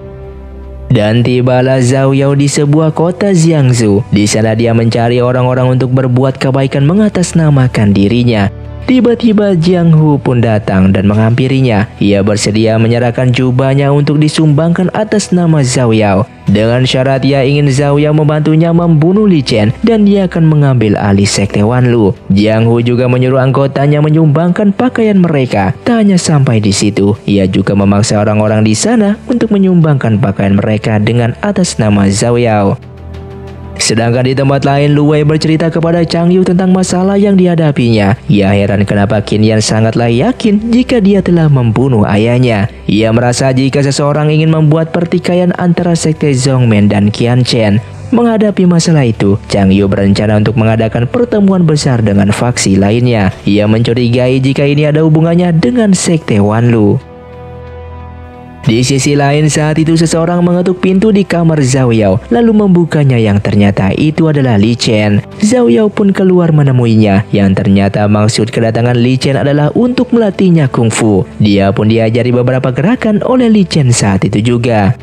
Dan tibalah Zhao Yao di sebuah kota Jiangsu. Di sana dia mencari orang-orang untuk berbuat kebaikan mengatasnamakan dirinya. Tiba-tiba Jiang Hu pun datang dan menghampirinya. Ia bersedia menyerahkan jubahnya untuk disumbangkan atas nama Zhao Yao. Dengan syarat ia ingin Zhao Yao membantunya membunuh Li Chen dan dia akan mengambil alih sekte Wanlu. Jiang Hu juga menyuruh anggotanya menyumbangkan pakaian mereka. Tak hanya sampai di situ, ia juga memaksa orang-orang di sana untuk menyumbangkan pakaian mereka dengan atas nama Zhao Yao. Sedangkan di tempat lain, Lu Wei bercerita kepada Chang Yu tentang masalah yang dihadapinya. Ia heran kenapa Qin Yan sangatlah yakin jika dia telah membunuh ayahnya. Ia merasa jika seseorang ingin membuat pertikaian antara sekte Zhongmen dan Qian Chen. Menghadapi masalah itu, Chang Yu berencana untuk mengadakan pertemuan besar dengan faksi lainnya. Ia mencurigai jika ini ada hubungannya dengan sekte Wanlu. Di sisi lain, saat itu seseorang mengetuk pintu di kamar Zhao Yao lalu membukanya yang ternyata itu adalah Li Chen. Zhao Yao pun keluar menemuinya yang ternyata maksud kedatangan Li Chen adalah untuk melatihnya kungfu. Dia pun diajari beberapa gerakan oleh Li Chen saat itu juga.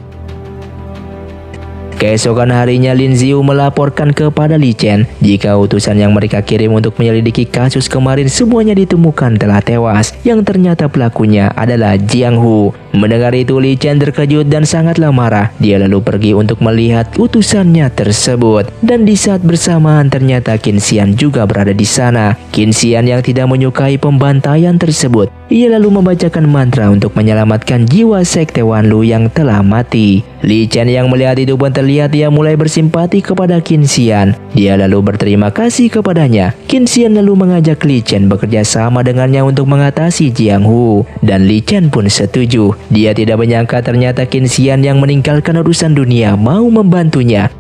Keesokan harinya Lin Ziyu melaporkan kepada Li Chen jika utusan yang mereka kirim untuk menyelidiki kasus kemarin semuanya ditemukan telah tewas, yang ternyata pelakunya adalah Jiang Hu. Mendengar itu Li Chen terkejut dan sangatlah marah. Dia lalu pergi untuk melihat utusannya tersebut. Dan di saat bersamaan ternyata Qin Xian juga berada di sana. Qin Xian yang tidak menyukai pembantaian tersebut, ia lalu membacakan mantra untuk menyelamatkan jiwa sekte Wanlu yang telah mati. Li Chen yang melihat itu pun terlihat ia mulai bersimpati kepada Qin Xian. Dia lalu berterima kasih kepadanya. Qin Xian lalu mengajak Li Chen bekerja sama dengannya untuk mengatasi Jiang Hu. Dan Li Chen pun setuju. Dia tidak menyangka ternyata Qin Xian yang meninggalkan urusan dunia mau membantunya.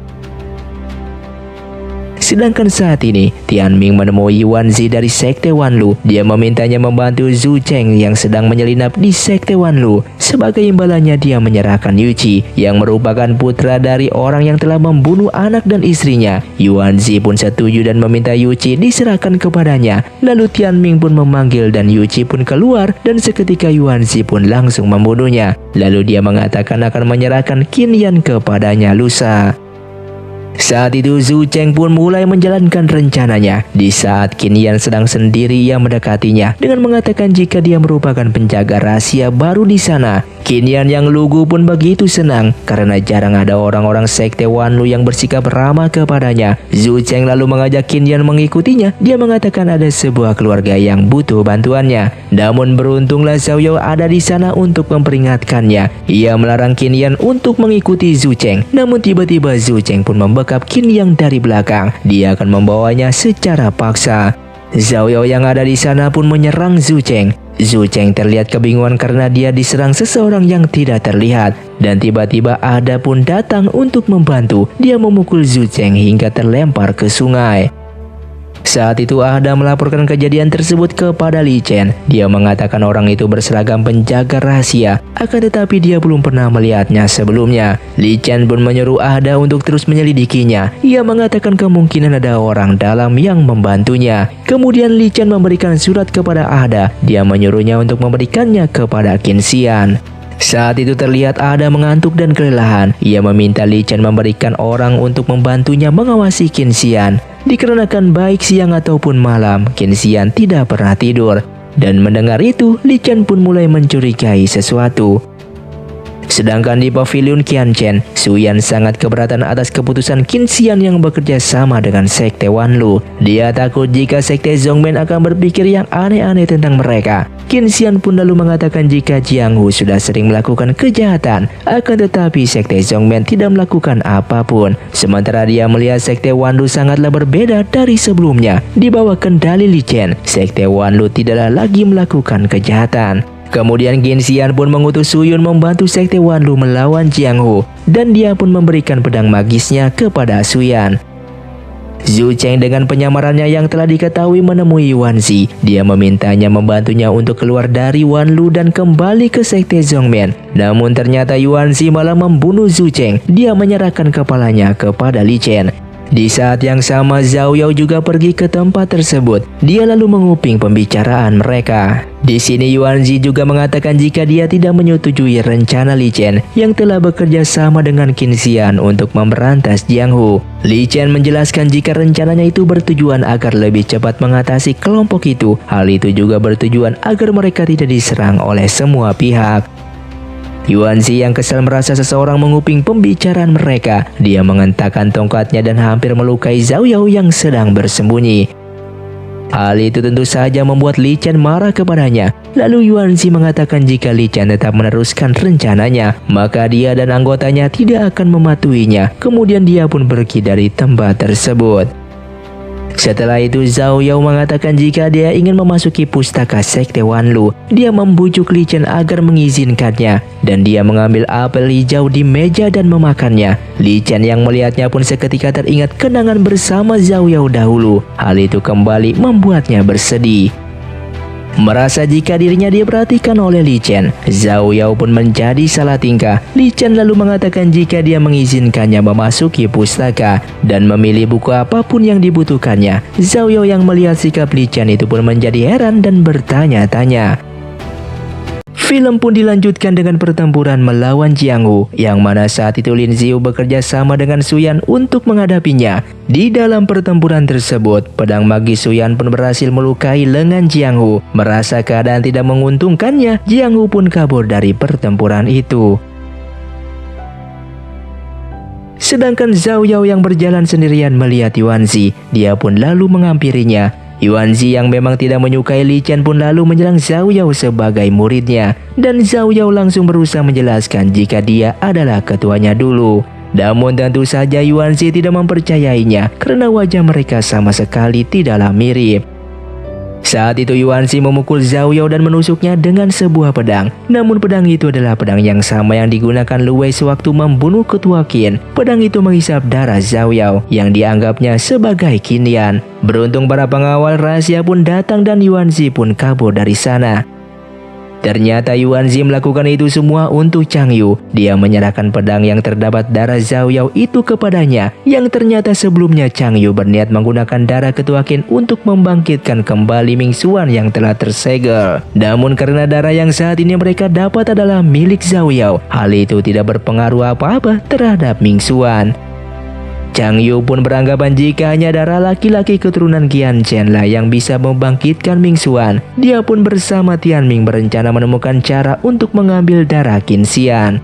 Sedangkan saat ini, Tian Ming menemui Yuan Zi dari sekte Wanlu. Dia memintanya membantu Zhu Cheng yang sedang menyelinap di sekte Wanlu. Sebagai imbalannya dia menyerahkan Yu Qi yang merupakan putra dari orang yang telah membunuh anak dan istrinya. Yuan Zi pun setuju dan meminta Yu Qi diserahkan kepadanya. Lalu Tian Ming pun memanggil dan Yu Qi pun keluar dan seketika Yuan Zi pun langsung membunuhnya. Lalu dia mengatakan akan menyerahkan Qin Yan kepadanya lusa. Saat itu Zhu Cheng pun mulai menjalankan rencananya. Di saat Qin Yan sedang sendiri, ia mendekatinya dengan mengatakan jika dia merupakan penjaga rahasia baru di sana. Qin Yan yang lugu pun begitu senang karena jarang ada orang-orang sekte Wanlu yang bersikap ramah kepadanya. Zhu Cheng lalu mengajak Qin Yan mengikutinya. Dia mengatakan ada sebuah keluarga yang butuh bantuannya. Namun beruntunglah Zhao Yao ada di sana untuk memperingatkannya. Ia melarang Qin Yan untuk mengikuti Zhu Cheng. Namun tiba-tiba Zhu Cheng pun membekap Qin Yan dari belakang. Dia akan membawanya secara paksa. Zhao Yao yang ada di sana pun menyerang Zhu Cheng. Zhu Cheng terlihat kebingungan karena dia diserang seseorang yang tidak terlihat. Dan tiba-tiba ada pun datang untuk membantu. Dia memukul Zhu Cheng hingga terlempar ke sungai. Saat itu Ahda melaporkan kejadian tersebut kepada Li Chen. Dia mengatakan orang itu berseragam penjaga rahasia, akan tetapi dia belum pernah melihatnya sebelumnya. Li Chen pun menyuruh Ahda untuk terus menyelidikinya. Ia mengatakan kemungkinan ada orang dalam yang membantunya. Kemudian Li Chen memberikan surat kepada Ahda. Dia menyuruhnya untuk memberikannya kepada Qin Xian. Saat itu terlihat Ahda mengantuk dan kelelahan. Ia meminta Li Chen memberikan orang untuk membantunya mengawasi Qin Xian. Dikarenakan baik siang ataupun malam, Qin Xian tidak pernah tidur. Dan mendengar itu, Li Chen pun mulai mencurigai sesuatu. Sedangkan di pavilion Qianchen, Su Yan sangat keberatan atas keputusan Qin Xian yang bekerja sama dengan Sekte Wanlu. Dia takut jika Sekte Zhongmen akan berpikir yang aneh-aneh tentang mereka. Qin Xian pun lalu mengatakan jika Jiang Hu sudah sering melakukan kejahatan, akan tetapi Sekte Zhongmen tidak melakukan apapun. Sementara dia melihat Sekte Wanlu sangatlah berbeda dari sebelumnya. Di bawah kendali Li Chen, Sekte Wanlu tidaklah lagi melakukan kejahatan. Kemudian Qin Xian pun mengutus Su Yun membantu Sekte Wanlu melawan Jiang Hu, dan dia pun memberikan pedang magisnya kepada Su Yan. Zhu Cheng dengan penyamarannya yang telah diketahui menemui Yuan Zi. Dia memintanya membantunya untuk keluar dari Wanlu dan kembali ke Sekte Zhongmen. Namun ternyata Yuan Zi malah membunuh Zhu Cheng. Dia menyerahkan kepalanya kepada Li Chen. Di saat yang sama, Zhao Yao juga pergi ke tempat tersebut. Dia lalu menguping pembicaraan mereka. Di sini Yuan Zi juga mengatakan jika dia tidak menyetujui rencana Li Chen yang telah bekerja sama dengan Qin Xian untuk memberantas Jiang Hu. Li Chen menjelaskan jika rencananya itu bertujuan agar lebih cepat mengatasi kelompok itu. Hal itu juga bertujuan agar mereka tidak diserang oleh semua pihak. Yuan Zi yang kesal merasa seseorang menguping pembicaraan mereka. Dia mengentakkan tongkatnya dan hampir melukai Zhao Yao yang sedang bersembunyi. Hal itu tentu saja membuat Li Chen marah kepadanya. Lalu Yuan Zi mengatakan jika Li Chen tetap meneruskan rencananya, maka dia dan anggotanya tidak akan mematuhinya. Kemudian dia pun pergi dari tempat tersebut. Setelah itu Zhao Yao mengatakan jika dia ingin memasuki pustaka Sekte Wanlu. Dia membujuk Li Chen agar mengizinkannya, dan dia mengambil apel hijau di meja dan memakannya. Li Chen yang melihatnya pun seketika teringat kenangan bersama Zhao Yao dahulu. Hal itu kembali membuatnya bersedih. Merasa jika dirinya diperhatikan oleh Li Chen, Zhao Yao pun menjadi salah tingkah. Li Chen lalu mengatakan jika dia mengizinkannya memasuki pustaka dan memilih buku apapun yang dibutuhkannya. Zhao Yao yang melihat sikap Li Chen itu pun menjadi heran dan bertanya-tanya. Film pun dilanjutkan dengan pertempuran melawan Jiang Hu, yang mana saat itu Lin Xiu bekerja sama dengan Su Yan untuk menghadapinya. Di dalam pertempuran tersebut, pedang magis Su Yan pun berhasil melukai lengan Jiang Hu. Merasa keadaan tidak menguntungkannya, Jiang Hu pun kabur dari pertempuran itu. Sedangkan Zhao Yao yang berjalan sendirian melihat Yuan Zi, dia pun lalu menghampirinya. Yuan Zi yang memang tidak menyukai Li Chen pun lalu menyerang Zhao Yao sebagai muridnya. Dan Zhao Yao langsung berusaha menjelaskan jika dia adalah ketuanya dulu. Namun tentu saja Yuan Zi tidak mempercayainya karena wajah mereka sama sekali tidaklah mirip. Saat itu Yuan Zi memukul Zhao Yao dan menusuknya dengan sebuah pedang. Namun pedang itu adalah pedang yang sama yang digunakan Lu Wei sewaktu membunuh ketua Qin. Pedang itu menghisap darah Zhao Yao yang dianggapnya sebagai Qin Yan. Beruntung para pengawal rahasia pun datang dan Yuan Zi pun kabur dari sana. Ternyata Yuan Zi melakukan itu semua untuk Chang Yu. Dia menyerahkan pedang yang terdapat darah Zhao Yao itu kepadanya, yang ternyata sebelumnya Chang Yu berniat menggunakan darah ketua Qin untuk membangkitkan kembali Ming Xuan yang telah tersegel. Namun karena darah yang saat ini mereka dapat adalah milik Zhao Yao, hal itu tidak berpengaruh apa-apa terhadap Ming Xuan. Chang Yu pun beranggapan jika hanya darah laki-laki keturunan Qianchen lah yang bisa membangkitkan Ming Xuan. Dia pun bersama Tianming berencana menemukan cara untuk mengambil darah Qin Xian.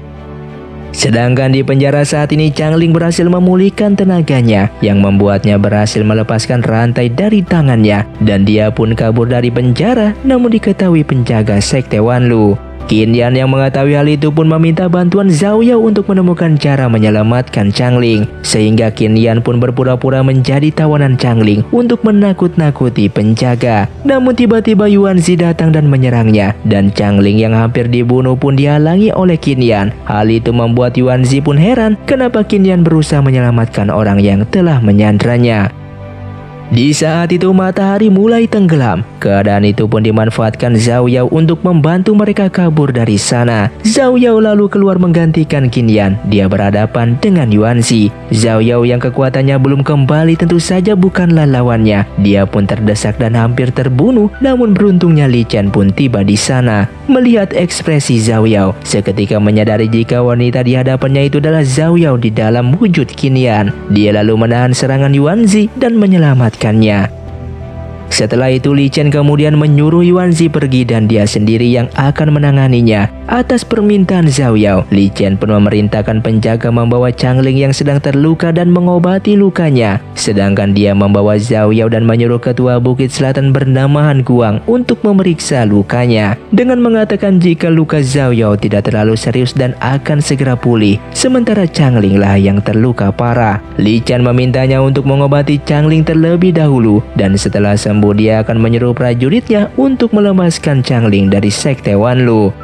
Sedangkan di penjara saat ini Changling berhasil memulihkan tenaganya, yang membuatnya berhasil melepaskan rantai dari tangannya, dan dia pun kabur dari penjara. Namun diketahui penjaga Sekte Wanlu. Qin Yan yang mengetahui hal itu pun meminta bantuan Zhao Yao untuk menemukan cara menyelamatkan Changling, sehingga Qin Yan pun berpura-pura menjadi tawanan Changling untuk menakut-nakuti penjaga. Namun tiba-tiba Yuan Zi datang dan menyerangnya, dan Changling yang hampir dibunuh pun dihalangi oleh Qin Yan. Hal itu membuat Yuan Zi pun heran kenapa Qin Yan berusaha menyelamatkan orang yang telah menyandranya. Di saat itu matahari mulai tenggelam. Keadaan itu pun dimanfaatkan Zhao Yao untuk membantu mereka kabur dari sana. Zhao Yao lalu keluar menggantikan Qin Yan. Dia berhadapan dengan Yuan Shi. Zhao Yao yang kekuatannya belum kembali tentu saja bukanlah lawannya. Dia pun terdesak dan hampir terbunuh. Namun beruntungnya Li Chen pun tiba di sana. Melihat ekspresi Zhao Yao, seketika menyadari jika wanita di hadapannya itu adalah Zhao Yao di dalam wujud Qin Yan. Dia lalu menahan serangan Yuan Shi dan menyelamatkannya. Setelah itu Li Chen kemudian menyuruh Yuan Shi pergi dan dia sendiri yang akan menanganinya. Atas permintaan Zhao Yao, Li Chen pun memerintahkan penjaga membawa Changling yang sedang terluka dan mengobati lukanya. Sedangkan dia membawa Zhao Yao dan menyuruh ketua Bukit Selatan bernama Han Guang untuk memeriksa lukanya. Dengan mengatakan jika luka Zhao Yao tidak terlalu serius dan akan segera pulih. Sementara Changling lah yang terluka parah. Li Chen memintanya untuk mengobati Changling terlebih dahulu. Dan setelah sembuh dia akan menyuruh prajuritnya untuk melepaskan Changling dari Sekte Wanlu.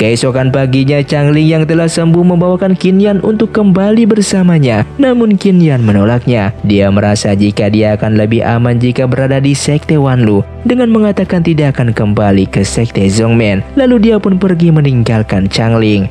Keesokan paginya Changling yang telah sembuh membawakan Qin Yan untuk kembali bersamanya. Namun Qin Yan menolaknya. Dia merasa jika dia akan lebih aman jika berada di Sekte Wanlu, dengan mengatakan tidak akan kembali ke Sekte Zhongmen. Lalu dia pun pergi meninggalkan Changling.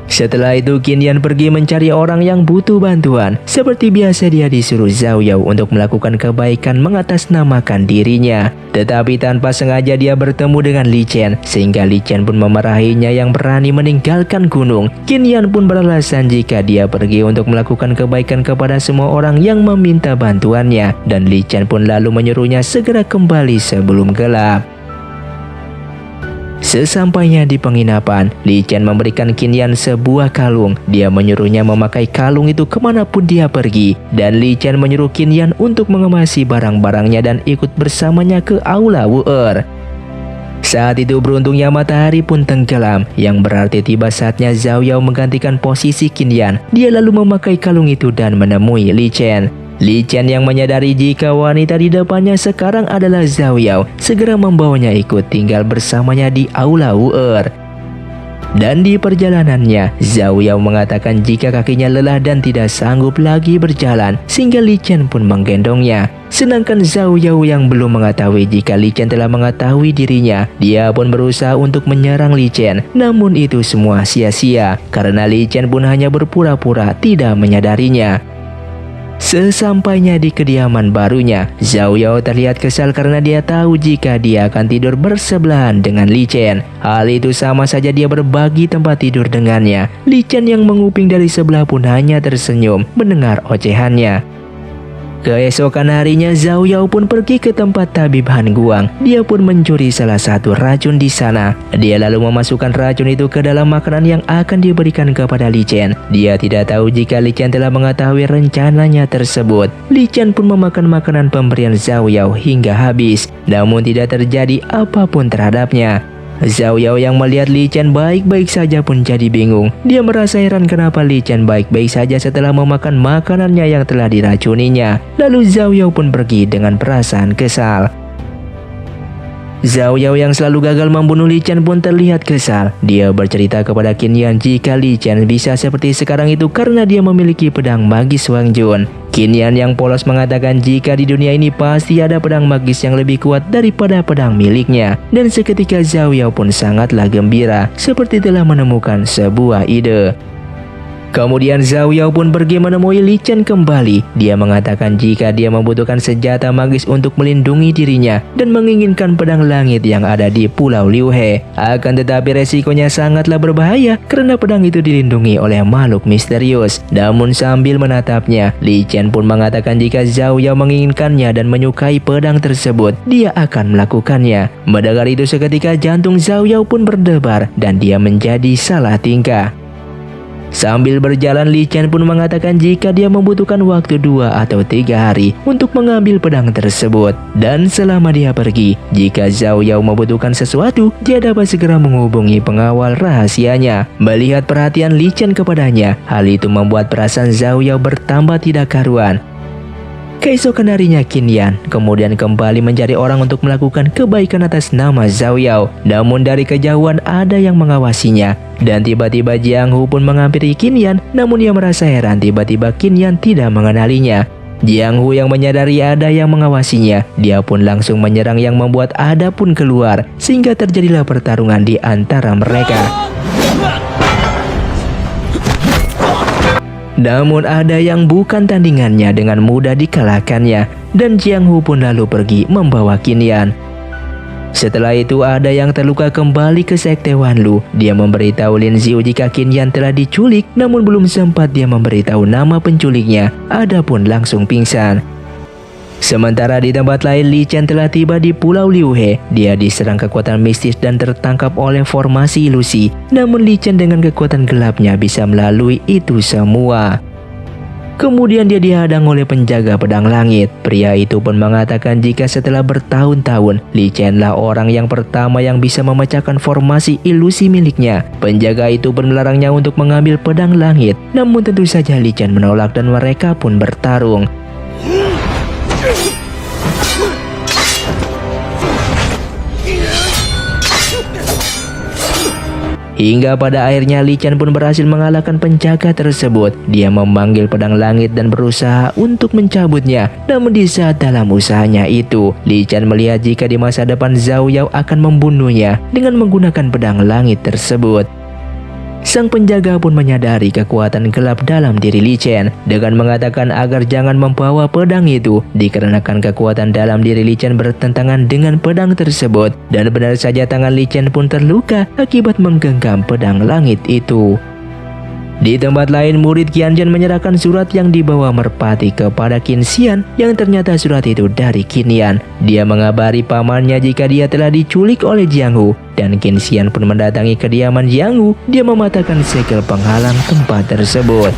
Setelah itu Qin Yan pergi mencari orang yang butuh bantuan. Seperti biasa dia disuruh Zhao Yao untuk melakukan kebaikan mengatasnamakan dirinya. Tetapi tanpa sengaja dia bertemu dengan Li Chen, sehingga Li Chen pun memarahinya yang berani meninggalkan gunung. Qin Yan pun beralasan jika dia pergi untuk melakukan kebaikan kepada semua orang yang meminta bantuannya. Dan Li Chen pun lalu menyuruhnya segera kembali sebelum gelap. Sesampainya di penginapan, Li Chen memberikan Qin Yan sebuah kalung. Dia menyuruhnya memakai kalung itu kemanapun dia pergi. Dan Li Chen menyuruh Qin Yan untuk mengemasi barang-barangnya dan ikut bersamanya ke Aula Wu'er. Saat itu beruntungnya matahari pun tenggelam, yang berarti tiba saatnya Zhao Yao menggantikan posisi Qin Yan. Dia lalu memakai kalung itu dan menemui Li Chen. Li Chen yang menyadari jika wanita di depannya sekarang adalah Zhao Yao, segera membawanya ikut tinggal bersamanya di Aula Wu'er. Dan di perjalanannya, Zhao Yao mengatakan jika kakinya lelah dan tidak sanggup lagi berjalan, sehingga Li Chen pun menggendongnya. Sedangkan Zhao Yao yang belum mengetahui jika Li Chen telah mengetahui dirinya, dia pun berusaha untuk menyerang Li Chen. Namun itu semua sia-sia, karena Li Chen pun hanya berpura-pura tidak menyadarinya. Sesampainya di kediaman barunya, Zhao Yao terlihat kesal karena dia tahu jika dia akan tidur bersebelahan dengan Li Chen. Hal itu sama saja dia berbagi tempat tidur dengannya. Li Chen yang menguping dari sebelah pun hanya tersenyum mendengar ocehannya. Keesokan harinya Zhao Yao pun pergi ke tempat tabib Han Guang. Dia pun mencuri salah satu racun di sana. Dia lalu memasukkan racun itu ke dalam makanan yang akan diberikan kepada Li Chen. Dia tidak tahu jika Li Chen telah mengetahui rencananya tersebut. Li Chen pun memakan makanan pemberian Zhao Yao hingga habis. Namun tidak terjadi apapun terhadapnya. Zhao Yao yang melihat Li Chen baik-baik saja pun jadi bingung. Dia merasa heran kenapa Li Chen baik-baik saja setelah memakan makanannya yang telah diracuninya. Lalu Zhao Yao pun pergi dengan perasaan kesal. Zhao Yao yang selalu gagal membunuh Li Chen pun terlihat kesal. Dia bercerita kepada Qin Yan jika Li Chen bisa seperti sekarang itu karena dia memiliki pedang magis Wang Jun. Qin Yan yang polos mengatakan jika di dunia ini pasti ada pedang magis yang lebih kuat daripada pedang miliknya. Dan seketika Zhao Yao pun sangatlah gembira, seperti telah menemukan sebuah ide. Kemudian Zhao Yao pun pergi menemui Li Chen kembali. Dia mengatakan jika dia membutuhkan senjata magis untuk melindungi dirinya dan menginginkan pedang langit yang ada di Pulau Liu He. Akan tetapi resikonya sangatlah berbahaya karena pedang itu dilindungi oleh makhluk misterius. Namun sambil menatapnya, Li Chen pun mengatakan jika Zhao Yao menginginkannya dan menyukai pedang tersebut, dia akan melakukannya. Mendengar itu seketika jantung Zhao Yao pun berdebar dan dia menjadi salah tingkah. Sambil berjalan, Li Chen pun mengatakan jika dia membutuhkan waktu 2 atau 3 hari untuk mengambil pedang tersebut. Dan selama dia pergi, jika Zhao Yao membutuhkan sesuatu, dia dapat segera menghubungi pengawal rahasianya. Melihat perhatian Li Chen kepadanya, hal itu membuat perasaan Zhao Yao bertambah tidak karuan. Keesokan harinya Qin Yan kemudian kembali mencari orang untuk melakukan kebaikan atas nama Zhao Yao. Namun dari kejauhan ada yang mengawasinya. Dan tiba-tiba Jiang Hu pun menghampiri Qin Yan. Namun ia merasa heran tiba-tiba Qin Yan tidak mengenalinya. Jiang Hu yang menyadari ada yang mengawasinya, dia pun langsung menyerang yang membuat Ada pun keluar, sehingga terjadilah pertarungan di antara mereka. Namun ada yang bukan tandingannya dengan mudah dikalahkannya, dan Jiang Hu pun lalu pergi membawa Qin Yan. Setelah itu ada yang terluka kembali ke Sekte Wanlu. Dia memberitahu Lin Xiu jika Qin Yan telah diculik, namun belum sempat dia memberitahu nama penculiknya, Ada pun langsung pingsan. Sementara di tempat lain, Li Chen telah tiba di Pulau Liu He. Dia diserang kekuatan mistis dan tertangkap oleh formasi ilusi. Namun Li Chen dengan kekuatan gelapnya bisa melalui itu semua. Kemudian dia dihadang oleh penjaga pedang langit. Pria itu pun mengatakan jika setelah bertahun-tahun, Li Chen lah orang yang pertama yang bisa memecahkan formasi ilusi miliknya. Penjaga itu pun melarangnya untuk mengambil pedang langit. Namun tentu saja Li Chen menolak dan mereka pun bertarung. Hingga pada akhirnya Li Chen pun berhasil mengalahkan penjaga tersebut. Dia memanggil pedang langit dan berusaha untuk mencabutnya. Namun di saat dalam usahanya itu, Li Chen melihat jika di masa depan Zhao Yao akan membunuhnya dengan menggunakan pedang langit tersebut. Sang penjaga pun menyadari kekuatan gelap dalam diri Li Chen dengan mengatakan agar jangan membawa pedang itu, dikarenakan kekuatan dalam diri Li Chen bertentangan dengan pedang tersebut. Dan benar saja tangan Li Chen pun terluka akibat menggenggam pedang langit itu. Di tempat lain, murid Qianzhen menyerahkan surat yang dibawa merpati kepada Qin Xian, yang ternyata surat itu dari Qin Yan. Dia mengabari pamannya jika dia telah diculik oleh Jiang Hu, dan Qin Xian pun mendatangi kediaman Jiang Hu. Dia mematahkan segel penghalang tempat tersebut.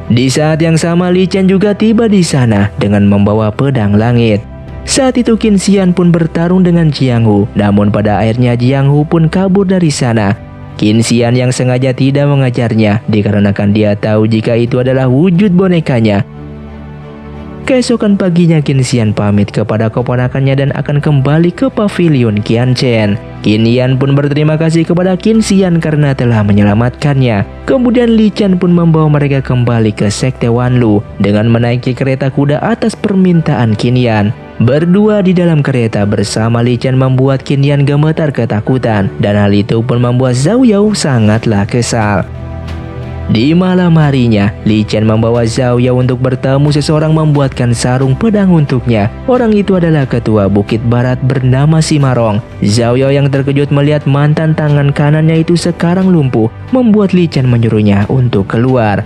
Di saat yang sama, Li Chen juga tiba di sana dengan membawa pedang langit. Saat itu Qin Xian pun bertarung dengan Jiang Hu, namun pada akhirnya Jiang Hu pun kabur dari sana. Qin Xian yang sengaja tidak mengajarnya dikarenakan dia tahu jika itu adalah wujud bonekanya. Keesokan paginya Qin Xian pamit kepada keponakannya dan akan kembali ke pavilion Qianzhen. Qin Yan pun berterima kasih kepada Qin Xian karena telah menyelamatkannya. Kemudian Li Chen pun membawa mereka kembali ke Sekte Wanlu dengan menaiki kereta kuda atas permintaan Qin Yan. Berdua di dalam kereta bersama Li Chen membuat Qin Yan gemetar ketakutan, dan hal itu pun membuat Zhao Yao sangatlah kesal. Di malam harinya, Li Chen membawa Zhao Yao untuk bertemu seseorang membuatkan sarung pedang untuknya. Orang itu adalah ketua Bukit Barat bernama Simarong. Zhao Yao yang terkejut melihat mantan tangan kanannya itu sekarang lumpuh, membuat Li Chen menyuruhnya untuk keluar.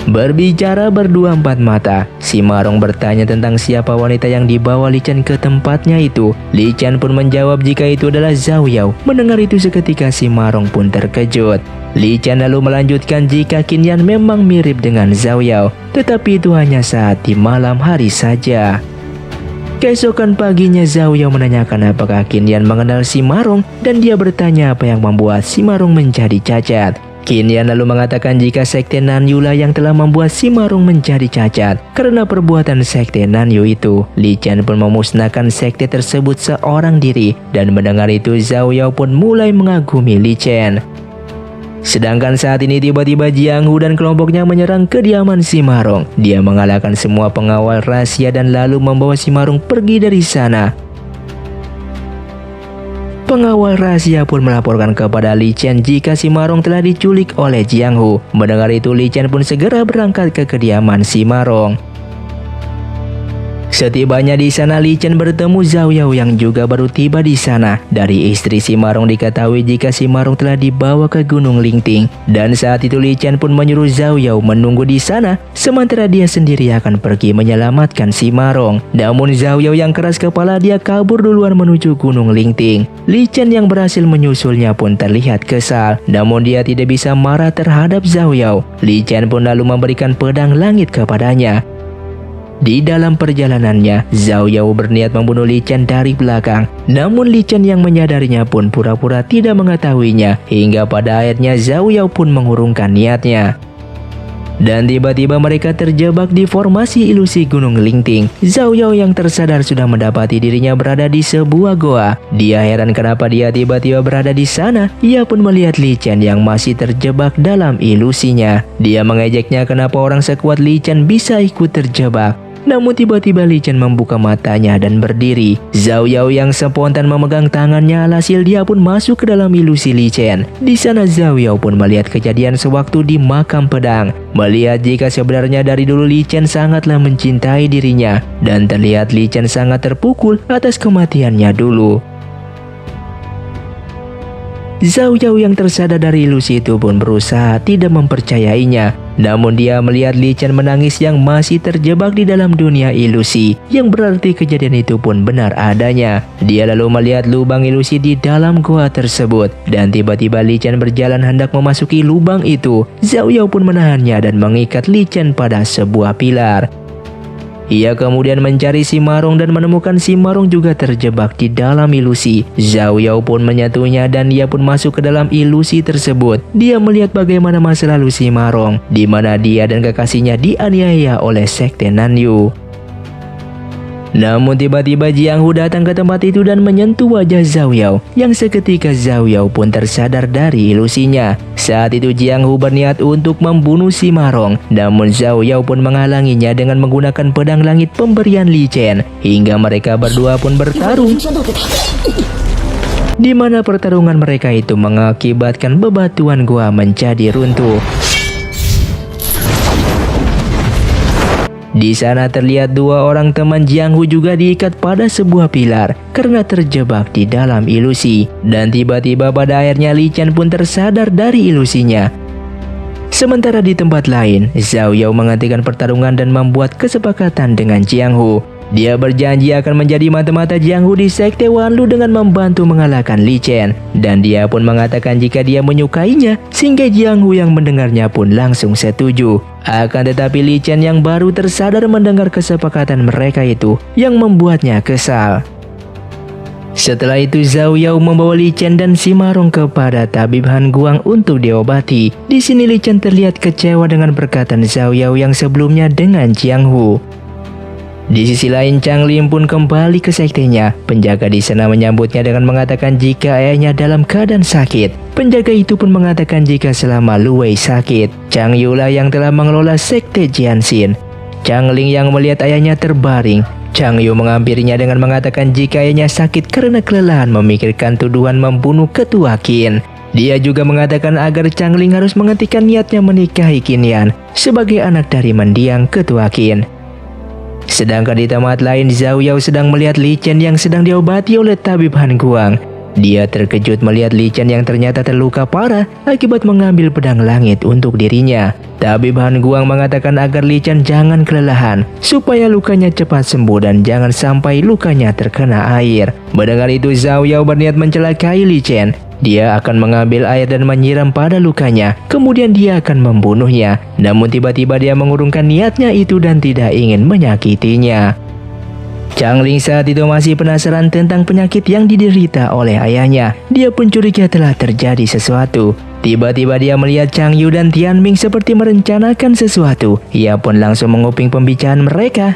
Berbicara berdua empat mata, Simarong bertanya tentang siapa wanita yang dibawa Li Chen ke tempatnya itu. Li Chen pun menjawab jika itu adalah Zhao Yao. Mendengar itu seketika Simarong pun terkejut. Li Chen lalu melanjutkan jika Qin Yan memang mirip dengan Zhao Yao, tetapi itu hanya saat di malam hari saja. Keesokan paginya Zhao Yao menanyakan apakah Qin Yan mengenal Simarong, dan dia bertanya apa yang membuat Simarong menjadi cacat. Qin Yan lalu mengatakan jika Sekte Nanyu lah yang telah membuat Simarong menjadi cacat. Karena perbuatan Sekte Nanyu itu, Li Chen pun memusnahkan sekte tersebut seorang diri. Dan mendengar itu Zhao Yao pun mulai mengagumi Li Chen. Sedangkan saat ini tiba-tiba Jiang Hu dan kelompoknya menyerang kediaman Simarong. Dia mengalahkan semua pengawal rahasia dan lalu membawa Simarong pergi dari sana. Pengawal rahasia pun melaporkan kepada Li Chen jika Simarong telah diculik oleh Jiang Hu. Mendengar itu Li Chen pun segera berangkat ke kediaman Simarong. Setibanya di sana, Li Chen bertemu Zhao Yao yang juga baru tiba di sana. Dari istri Simarong diketahui jika Simarong telah dibawa ke Gunung Lingting, dan saat itu Li Chen pun menyuruh Zhao Yao menunggu di sana, sementara dia sendiri akan pergi menyelamatkan Simarong. Namun Zhao Yao yang keras kepala, dia kabur duluan menuju Gunung Lingting. Li Chen yang berhasil menyusulnya pun terlihat kesal, namun dia tidak bisa marah terhadap Zhao Yao. Li Chen pun lalu memberikan pedang langit kepadanya. Di dalam perjalanannya, Zhao Yao berniat membunuh Li Chen dari belakang. Namun Li Chen yang menyadarinya pun pura-pura tidak mengetahuinya. Hingga pada akhirnya Zhao Yao pun mengurungkan niatnya. Dan tiba-tiba mereka terjebak di formasi ilusi Gunung Lingting. Zhao Yao yang tersadar sudah mendapati dirinya berada di sebuah goa. Dia heran kenapa dia tiba-tiba berada di sana. Ia pun melihat Li Chen yang masih terjebak dalam ilusinya. Dia mengejeknya kenapa orang sekuat Li Chen bisa ikut terjebak. Namun tiba-tiba Li Chen membuka matanya dan berdiri. Zhao Yao yang spontan memegang tangannya, alhasil dia pun masuk ke dalam ilusi Li Chen. Di sana Zhao Yao pun melihat kejadian sewaktu di makam pedang. Melihat jika sebenarnya dari dulu Li Chen sangatlah mencintai dirinya. Dan terlihat Li Chen sangat terpukul atas kematiannya dulu. Zhao Yao yang tersadar dari ilusi itu pun berusaha tidak mempercayainya. Namun dia melihat Li Chen menangis yang masih terjebak di dalam dunia ilusi, yang berarti kejadian itu pun benar adanya. Dia lalu melihat lubang ilusi di dalam gua tersebut, dan tiba-tiba Li Chen berjalan hendak memasuki lubang itu. Zhao Yao pun menahannya dan mengikat Li Chen pada sebuah pilar. Ia kemudian mencari si Marong dan menemukan si Marong juga terjebak di dalam ilusi. Zhao Yao pun menyatunya dan ia pun masuk ke dalam ilusi tersebut. Dia melihat bagaimana masa lalu si Marong, di mana dia dan kekasihnya dianiaya oleh sekte Nanyu. Namun tiba-tiba Jiang Hu datang ke tempat itu dan menyentuh wajah Zhao Yao, yang seketika Zhao Yao pun tersadar dari ilusinya. Saat itu Jiang Hu berniat untuk membunuh si Marong, namun Zhao Yao pun menghalanginya dengan menggunakan pedang langit pemberian Li Chen, hingga mereka berdua pun bertarung. Di mana pertarungan mereka itu mengakibatkan bebatuan gua menjadi runtuh. Di sana terlihat dua orang teman Jiang Hu juga diikat pada sebuah pilar karena terjebak di dalam ilusi. Dan tiba-tiba pada akhirnya Li Chen pun tersadar dari ilusinya. Sementara di tempat lain, Zhao Yao menghentikan pertarungan dan membuat kesepakatan dengan Jiang Hu. Dia berjanji akan menjadi mata-mata Jiang Hu di sekte Wanlu dengan membantu mengalahkan Li Chen. Dan dia pun mengatakan jika dia menyukainya, sehingga Jiang Hu yang mendengarnya pun langsung setuju. Akan tetapi Li Chen yang baru tersadar mendengar kesepakatan mereka itu, yang membuatnya kesal. Setelah itu Zhao Yao membawa Li Chen dan si Marong kepada tabib Han Guang untuk diobati. Di sini Li Chen terlihat kecewa dengan perkataan Zhao Yao yang sebelumnya dengan Jiang Hu. Di sisi lain, Chang Lim pun kembali ke sektenya. Penjaga di sana menyambutnya dengan mengatakan jika ayahnya dalam keadaan sakit. Penjaga itu pun mengatakan jika selama Lu Wei sakit, Chang Yu lah yang telah mengelola sekte Jianxin. Chang Ling yang melihat ayahnya terbaring. Chang Yu menghampirinya dengan mengatakan jika ayahnya sakit karena kelelahan memikirkan tuduhan membunuh ketua Qin. Dia juga mengatakan agar Chang Ling harus menghentikan niatnya menikahi Qin Yan sebagai anak dari mendiang ketua Qin. Sedangkan di tempat lain, Zhao Yao sedang melihat Li Chen yang sedang diobati oleh tabib Han Guang. Dia terkejut melihat Li Chen yang ternyata terluka parah akibat mengambil pedang langit untuk dirinya. Tabib Han Guang mengatakan agar Li Chen jangan kelelahan, supaya lukanya cepat sembuh dan jangan sampai lukanya terkena air. Mendengar itu Zhao Yao berniat mencelakai Li Chen. Dia akan mengambil air dan menyiram pada lukanya, kemudian dia akan membunuhnya. Namun tiba-tiba dia mengurungkan niatnya itu dan tidak ingin menyakitinya. Chang Ling saat itu masih penasaran tentang penyakit yang diderita oleh ayahnya. Dia pun curiga telah terjadi sesuatu. Tiba-tiba dia melihat Chang Yu dan Tian Ming seperti merencanakan sesuatu. Ia pun langsung menguping pembicaraan mereka.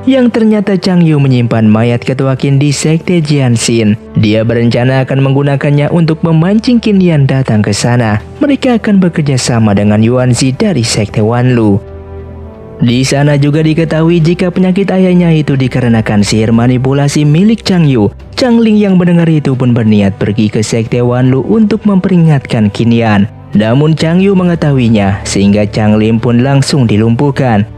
Yang ternyata Chang Yu menyimpan mayat ketua Qin di sekte Jianxin. Dia berencana akan menggunakannya untuk memancing Qin Yan datang ke sana. Mereka akan bekerja sama dengan Yuan Zi dari sekte Wanlu. Di sana juga diketahui jika penyakit ayahnya itu dikarenakan sihir manipulasi milik Chang Yu. Chang Ling yang mendengar itu pun berniat pergi ke sekte Wanlu untuk memperingatkan Qin Yan. Namun Chang Yu mengetahuinya sehingga Chang Lim pun langsung dilumpuhkan.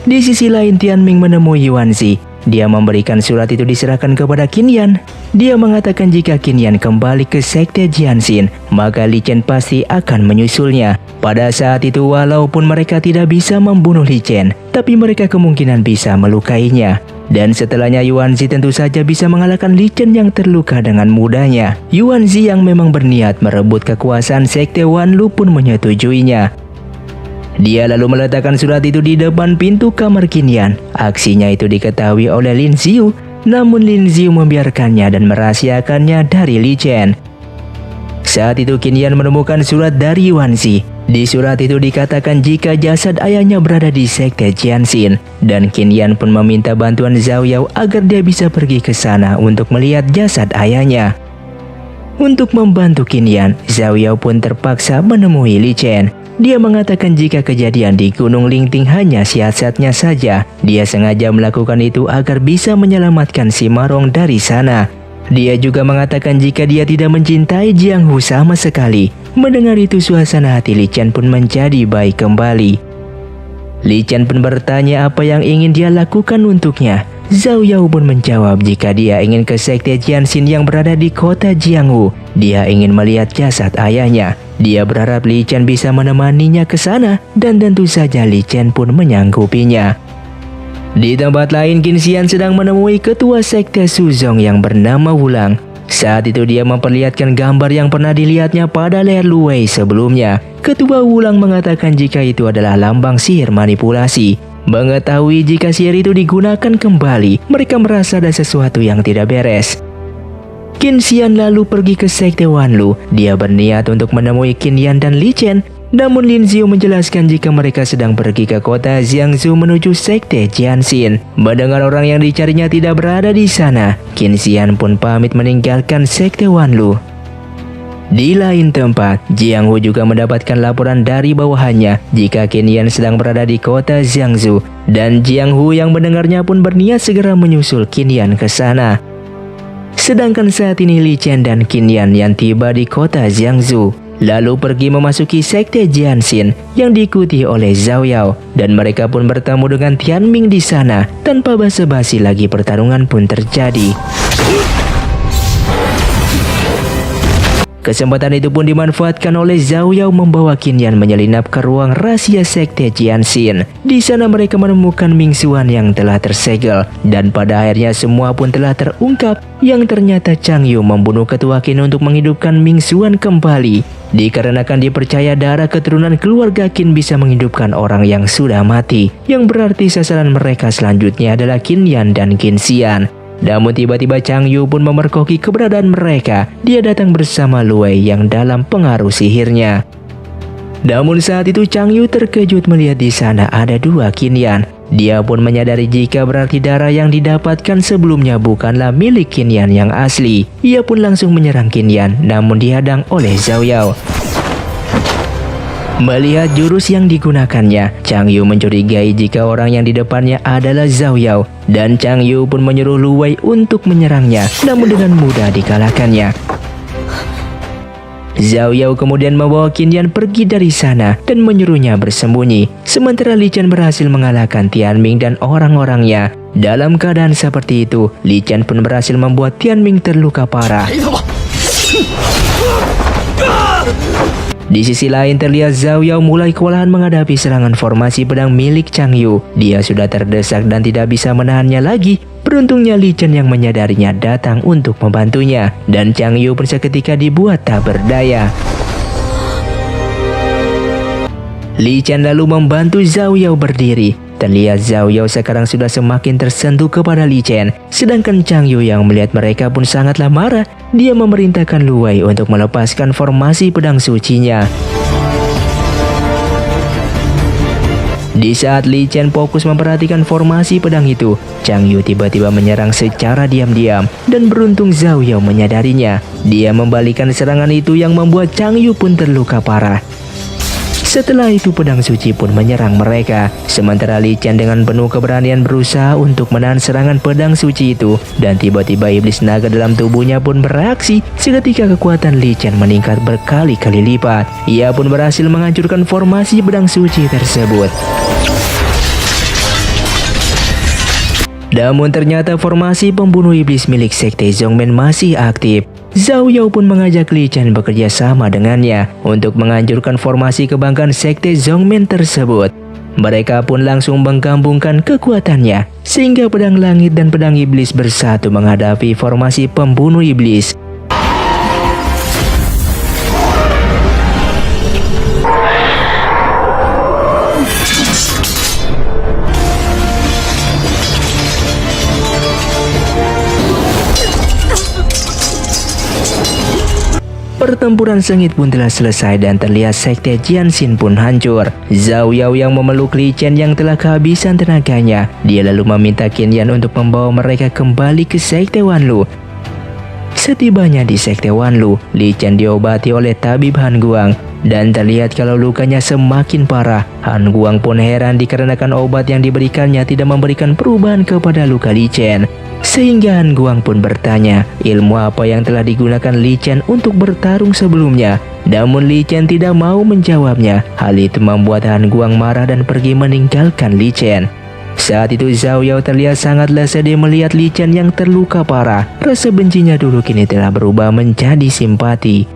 Di sisi lain, Tian Ming menemui Yuan Zi. Dia memberikan surat itu diserahkan kepada Qin Yan. Dia mengatakan jika Qin Yan kembali ke sekte Jianxin, maka Li Chen pasti akan menyusulnya. Pada saat itu walaupun mereka tidak bisa membunuh Li Chen, tapi mereka kemungkinan bisa melukainya. Dan setelahnya Yuan Zi tentu saja bisa mengalahkan Li Chen yang terluka dengan mudahnya. Yuan Zi yang memang berniat merebut kekuasaan sekte Wanlu pun menyetujuinya. Dia lalu meletakkan surat itu di depan pintu kamar Qin Yan. Aksinya itu diketahui oleh Lin Xiu, namun Lin Xiu membiarkannya dan merahasiakannya dari Li Chen. Saat itu Qin Yan menemukan surat dari Yuan Zi. Di surat itu dikatakan jika jasad ayahnya berada di sekte Jianxin, dan Qin Yan pun meminta bantuan Zhao Yao agar dia bisa pergi ke sana untuk melihat jasad ayahnya. Untuk membantu Qin Yan, Zhao Yao pun terpaksa menemui Li Chen. Dia mengatakan jika kejadian di Gunung Lingting hanya siasatnya saja, dia sengaja melakukan itu agar bisa menyelamatkan si Marong dari sana. Dia juga mengatakan jika dia tidak mencintai Jiang Hu sama sekali. Mendengar itu suasana hati Li Chen pun menjadi baik kembali. Li Chen pun bertanya apa yang ingin dia lakukan untuknya. Zhao Yao pun menjawab jika dia ingin ke sekte Jianxin yang berada di kota Jianghu. Dia ingin melihat jasad ayahnya. Dia berharap Li Chen bisa menemaninya ke sana, dan tentu saja Li Chen pun menyanggupinya. Di tempat lain, Qin Xian sedang menemui ketua sekte Suzong yang bernama Wulang. Saat itu dia memperlihatkan gambar yang pernah dilihatnya pada leher Lu Wei sebelumnya. Ketua Wulang mengatakan jika itu adalah lambang sihir manipulasi. Mengetahui jika sihir itu digunakan kembali, mereka merasa ada sesuatu yang tidak beres. Qin Xian lalu pergi ke sekte Wanlu. Dia berniat untuk menemui Qin Yan dan Li Chen. Namun Lin Xiu menjelaskan jika mereka sedang pergi ke kota Jiangsu menuju sekte Jianxin. Mendengar orang yang dicarinya tidak berada di sana, Qin Xian pun pamit meninggalkan sekte Wanlu. Di lain tempat, Jiang Hu juga mendapatkan laporan dari bawahannya jika Qin Yan sedang berada di kota Jiangsu, dan Jiang Hu yang mendengarnya pun berniat segera menyusul Qin Yan ke sana. Sedangkan saat ini Li Chen dan Qin Yan yang tiba di kota Jiangsu, lalu pergi memasuki sekte Jianxin yang diikuti oleh Zhao Yao, dan mereka pun bertemu dengan Tian Ming di sana. Tanpa basa-basi lagi pertarungan pun terjadi. Kesempatan itu pun dimanfaatkan oleh Zhao Yao membawa Qin Yan menyelinap ke ruang rahasia sekte Jianxin. Di sana mereka menemukan Ming Xuan yang telah tersegel, dan pada akhirnya semua pun telah terungkap yang ternyata Chang Yu membunuh ketua Qin untuk menghidupkan Ming Xuan kembali. Dikarenakan dipercaya darah keturunan keluarga Qin bisa menghidupkan orang yang sudah mati, yang berarti sasaran mereka selanjutnya adalah Qin Yan dan Qin Xian. Namun tiba-tiba Chang Yu pun memergoki keberadaan mereka. Dia datang bersama Lu Wei yang dalam pengaruh sihirnya. Namun saat itu Chang Yu terkejut melihat di sana ada dua Qin Yan. Dia pun menyadari jika berarti darah yang didapatkan sebelumnya bukanlah milik Qin Yan yang asli. Ia pun langsung menyerang Qin Yan, namun dihadang oleh Zhao Yao. Melihat jurus yang digunakannya, Chang Yu mencurigai jika orang yang di depannya adalah Zhao Yao, dan Chang Yu pun menyuruh Lu Wei untuk menyerangnya, namun dengan mudah dikalahkannya. Zhao Yao kemudian membawa Qin Yan pergi dari sana dan menyuruhnya bersembunyi, sementara Li Chen berhasil mengalahkan Tian Ming dan orang-orangnya. Dalam keadaan seperti itu, Li Chen pun berhasil membuat Tian Ming terluka parah. Di sisi lain terlihat Zhao Yao mulai kewalahan menghadapi serangan formasi pedang milik Chang Yu. Dia sudah terdesak dan tidak bisa menahannya lagi. Beruntungnya Li Chen yang menyadarinya datang untuk membantunya, dan Chang Yu pun seketika dibuat tak berdaya. Li Chen lalu membantu Zhao Yao berdiri. Terlihat Zhao Yao sekarang sudah semakin tersentuh kepada Li Chen. Sedangkan Chang Yu yang melihat mereka pun sangatlah marah. Dia memerintahkan Lu Wei untuk melepaskan formasi pedang sucinya. Di saat Li Chen fokus memperhatikan formasi pedang itu, Chang Yu tiba-tiba menyerang secara diam-diam, dan beruntung Zhao Yao menyadarinya. Dia membalikan serangan itu yang membuat Chang Yu pun terluka parah. Setelah itu pedang suci pun menyerang mereka. Sementara Li Chen dengan penuh keberanian berusaha untuk menahan serangan pedang suci itu. Dan tiba-tiba iblis naga dalam tubuhnya pun bereaksi. Seketika kekuatan Li Chen meningkat berkali-kali lipat. Ia pun berhasil menghancurkan formasi pedang suci tersebut. Namun ternyata formasi pembunuh iblis milik sekte Zhongmen masih aktif. Zhao Yao pun mengajak Li Chen bekerja sama dengannya untuk menghancurkan formasi kebanggaan sekte Zhongmen tersebut. Mereka pun langsung menggabungkan kekuatannya, sehingga pedang langit dan pedang iblis bersatu menghadapi formasi pembunuh iblis. Pertempuran sengit pun telah selesai dan terlihat sekte Jianxin pun hancur. Zhao Yao yang memeluk Li Chen yang telah kehabisan tenaganya. Dia lalu meminta Qin Yan untuk membawa mereka kembali ke sekte Wanlu. Setibanya di sekte Wanlu, Li Chen diobati oleh tabib Han Guang dan terlihat kalau lukanya semakin parah. Han Guang pun heran dikarenakan obat yang diberikannya tidak memberikan perubahan kepada luka Li Chen. Sehingga Han Guang pun bertanya ilmu apa yang telah digunakan Li Chen untuk bertarung sebelumnya. Namun Li Chen tidak mau menjawabnya. Hal itu membuat Han Guang marah dan pergi meninggalkan Li Chen. Saat itu Zhao Yao terlihat sangatlah sedih melihat Li Chen yang terluka parah. Rasa bencinya dulu kini telah berubah menjadi simpati.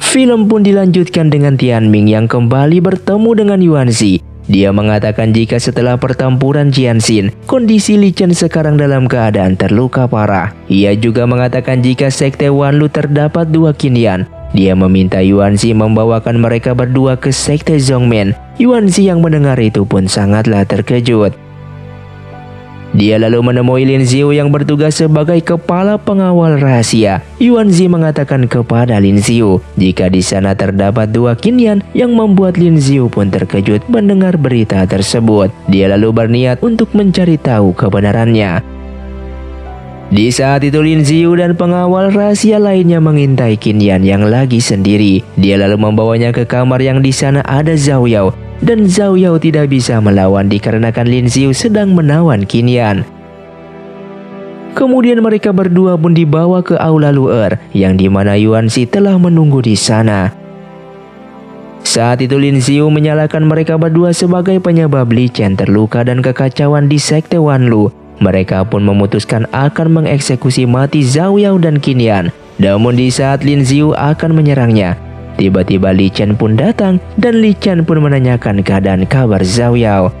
Film pun dilanjutkan dengan Tian Ming yang kembali bertemu dengan Yuan Zi. Dia mengatakan jika setelah pertempuran Jianxin, kondisi Li Chen sekarang dalam keadaan terluka parah. Ia juga mengatakan jika sekte Wanlu terdapat 2 Qin Yan. Dia meminta Yuan Zi membawakan mereka berdua ke sekte Zhongmen. Yuan Zi yang mendengar itu pun sangatlah terkejut. Dia lalu menemui Lin Xiu yang bertugas sebagai kepala pengawal rahasia. Yuan Zi mengatakan kepada Lin Xiu jika di sana terdapat 2 Qin Yan, yang membuat Lin Xiu pun terkejut mendengar berita tersebut. Dia lalu berniat untuk mencari tahu kebenarannya. Di saat itu Lin Xiu dan pengawal rahasia lainnya mengintai Qin Yan yang lagi sendiri. Dia lalu membawanya ke kamar yang di sana ada Zhao Yao. Dan Zhao Yao tidak bisa melawan dikarenakan Lin Xiu sedang menawan Qin Yan. Kemudian mereka berdua pun dibawa ke aula luar yang dimana Yuan Zi telah menunggu di sana. Saat itu Lin Xiu menyalahkan mereka berdua sebagai penyebab Li Chen terluka dan kekacauan di sekte Wanlu. Mereka pun memutuskan akan mengeksekusi mati Zhao Yao dan Qin Yan. Namun di saat Lin Xiu akan menyerangnya, tiba-tiba Li Chen pun datang dan Li Chen pun menanyakan keadaan kabar Zhao Yao.